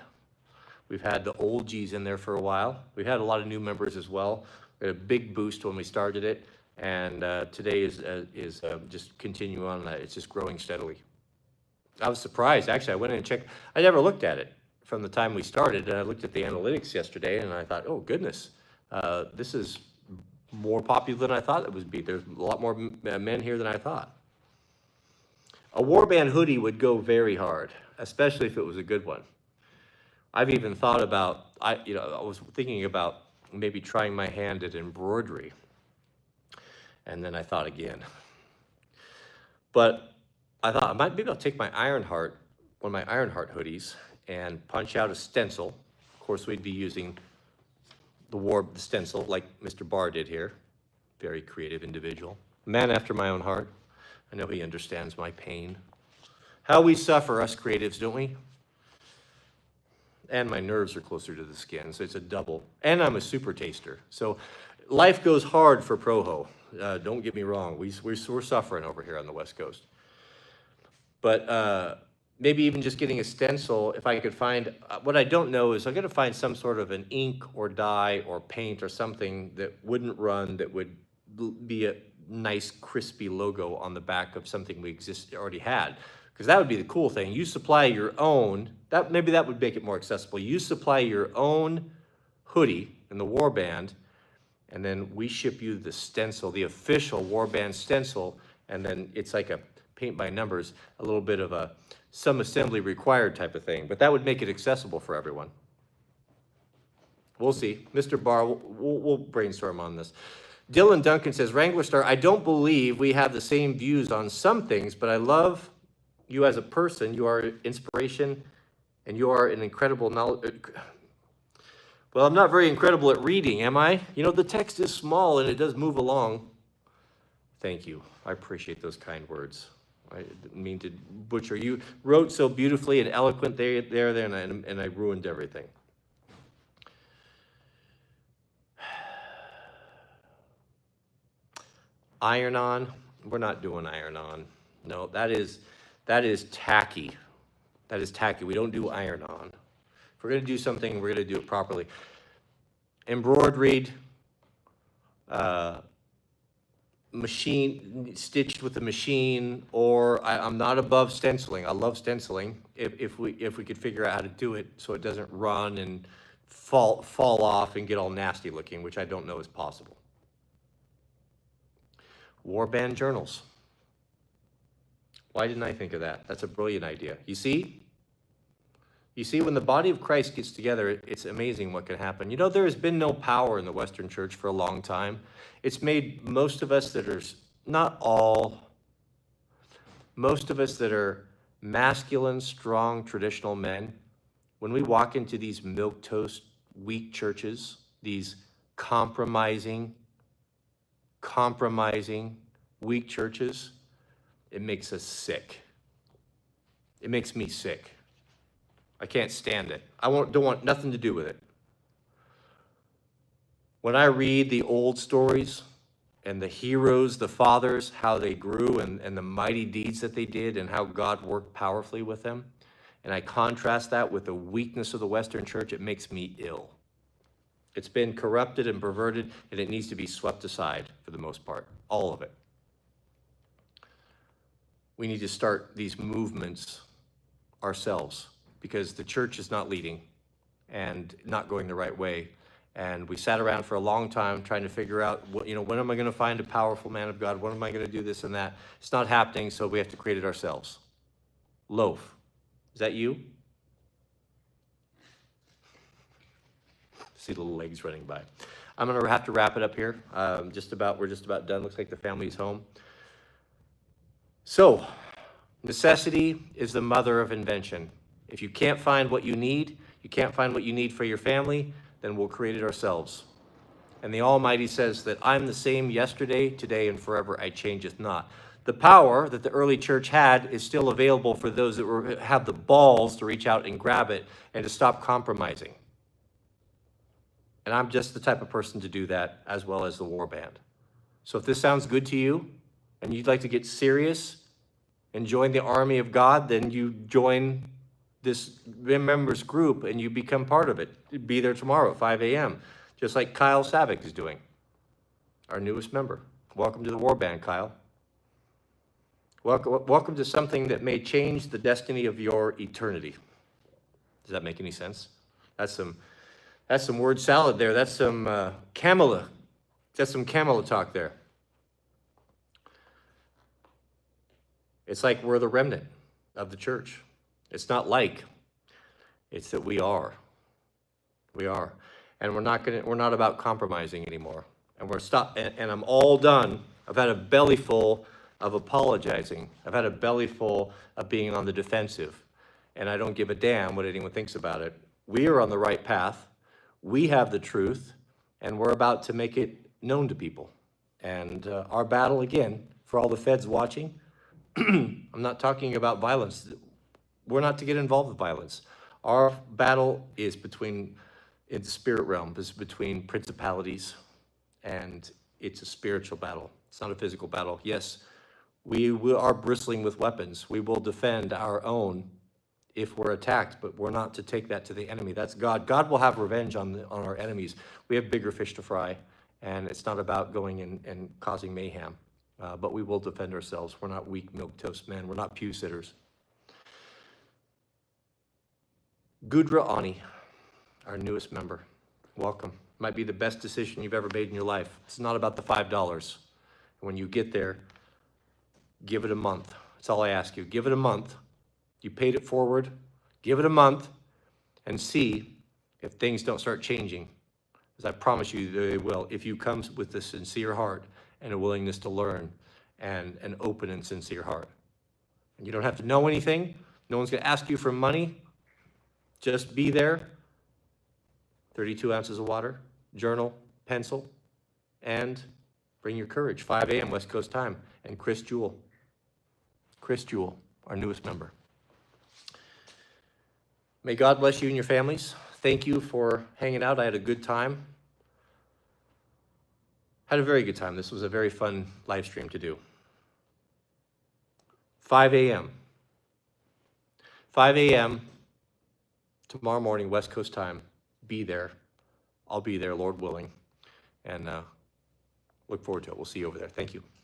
We've had the old G's in there for a while. We've had a lot of new members as well. We had a big boost when we started it, and today is just continuing on that. It's just growing steadily. I was surprised, actually. I went in and checked. I never looked at it from the time we started, and I looked at the analytics yesterday, and I thought, oh goodness, this is more popular than I thought it would be. There's a lot more men here than I thought. A warband hoodie would go very hard, especially if it was a good one. I've even thought about, I was thinking about maybe trying my hand at embroidery. And then I thought again. But I thought maybe I'll take my Ironheart, one of my Ironheart hoodies, and punch out a stencil. Of course, we'd be using the stencil like Mr. Barr did here. Very creative individual. Man after my own heart. I know he understands my pain. How we suffer, us creatives, don't we? And my nerves are closer to the skin, so it's a double. And I'm a super taster. So life goes hard for ProHo. Don't get me wrong. We're suffering over here on the West Coast. But maybe even just getting a stencil, if I could find, what I don't know is I'm going to find some sort of an ink or dye or paint or something that wouldn't run, that would be a nice crispy logo on the back of something we already had. Because that would be the cool thing. You supply your own, maybe that would make it more accessible. You supply your own hoodie in the warband, and then we ship you the stencil, the official warband stencil, and then it's like a paint by numbers, a little bit of some assembly required type of thing. But that would make it accessible for everyone. We'll see. Mr. Barr, we'll brainstorm on this. Dylan Duncan says, Wranglerstar, I don't believe we have the same views on some things, but I love You as a person, you are inspiration, and you are an incredible knowledge. Well, I'm not very incredible at reading, am I? You know, the text is small and it does move along. Thank you. I appreciate those kind words. I didn't mean to butcher. You wrote so beautifully and eloquent there, and I ruined everything. Iron on? We're not doing iron on. No, that is tacky. That is tacky. We don't do iron on. If we're going to do something, we're going to do it properly. Embroidered, machine stitched with a machine, or I'm not above stenciling. I love stenciling if we could figure out how to do it so it doesn't run and fall off and get all nasty looking, which I don't know is possible. Warband journals. Why didn't I think of that? That's a brilliant idea. You see, when the body of Christ gets together, it's amazing what can happen. You know, there has been no power in the Western church for a long time. It's made most of us that are, not all, most of us that are masculine, strong, traditional men, when we walk into these milquetoast, weak churches, these compromising, weak churches, it makes us sick. It makes me sick. I can't stand it. Don't want nothing to do with it. When I read the old stories and the heroes, the fathers, how they grew and the mighty deeds that they did and how God worked powerfully with them, and I contrast that with the weakness of the Western church, it makes me ill. It's been corrupted and perverted, and it needs to be swept aside for the most part, all of it. We need to start these movements ourselves because the church is not leading and not going the right way. And we sat around for a long time trying to figure out, when am I going to find a powerful man of God? When am I going to do this and that? It's not happening, so we have to create it ourselves. Loaf. Is that you? See the little legs running by. I'm going to have to wrap it up here. We're just about done. Looks like the family's home. So, necessity is the mother of invention. If you can't find what you need for your family, then we'll create it ourselves. And the Almighty says that I'm the same yesterday, today, and forever. I changeth not. The power that the early church had is still available for those that have the balls to reach out and grab it and to stop compromising. And I'm just the type of person to do that, as well as the warband. So if this sounds good to you, and you'd like to get serious and join the army of God, then you join this members group and you become part of it. Be there tomorrow at 5 a.m., just like Kyle Savick is doing, our newest member. Welcome to the warband, Kyle. Welcome to something that may change the destiny of your eternity. Does that make any sense? That's some word salad there. That's some Kamala. That's some Kamala talk there. It's like we're the remnant of the church. It's not like, it's that we are. We are. And we're not about compromising anymore. And and I'm all done. I've had a belly full of apologizing. I've had a belly full of being on the defensive. And I don't give a damn what anyone thinks about it. We are on the right path. We have the truth, and we're about to make it known to people. And our battle, again, for all the feds watching, I'm not talking about violence. We're not to get involved with violence. Our battle is in the spirit realm, is between principalities, and it's a spiritual battle. It's not a physical battle. Yes, we are bristling with weapons. We will defend our own if we're attacked, but we're not to take that to the enemy. That's God. God will have revenge on our enemies. We have bigger fish to fry, and it's not about going and causing mayhem. But we will defend ourselves. We're not weak milquetoast men. We're not pew sitters. Gudra Ani, our newest member. Welcome. Might be the best decision you've ever made in your life. It's not about the $5. When you get there, give it a month. That's all I ask you. Give it a month. You paid it forward. Give it a month and see if things don't start changing. As I promise you they will, if you come with a sincere heart and a willingness to learn and an open and sincere heart. And you don't have to know anything. No one's going to ask you for money. Just be there. 32 ounces of water, journal, pencil, and bring your courage. 5 a.m. West Coast time. And Chris Jewell, our newest member. May God bless you and your families. Thank you for hanging out. I had a good time. Had a very good time. This was a very fun live stream to do. 5 a.m. 5 a.m. tomorrow morning, West Coast time. Be there. I'll be there, Lord willing. And look forward to it. We'll see you over there. Thank you.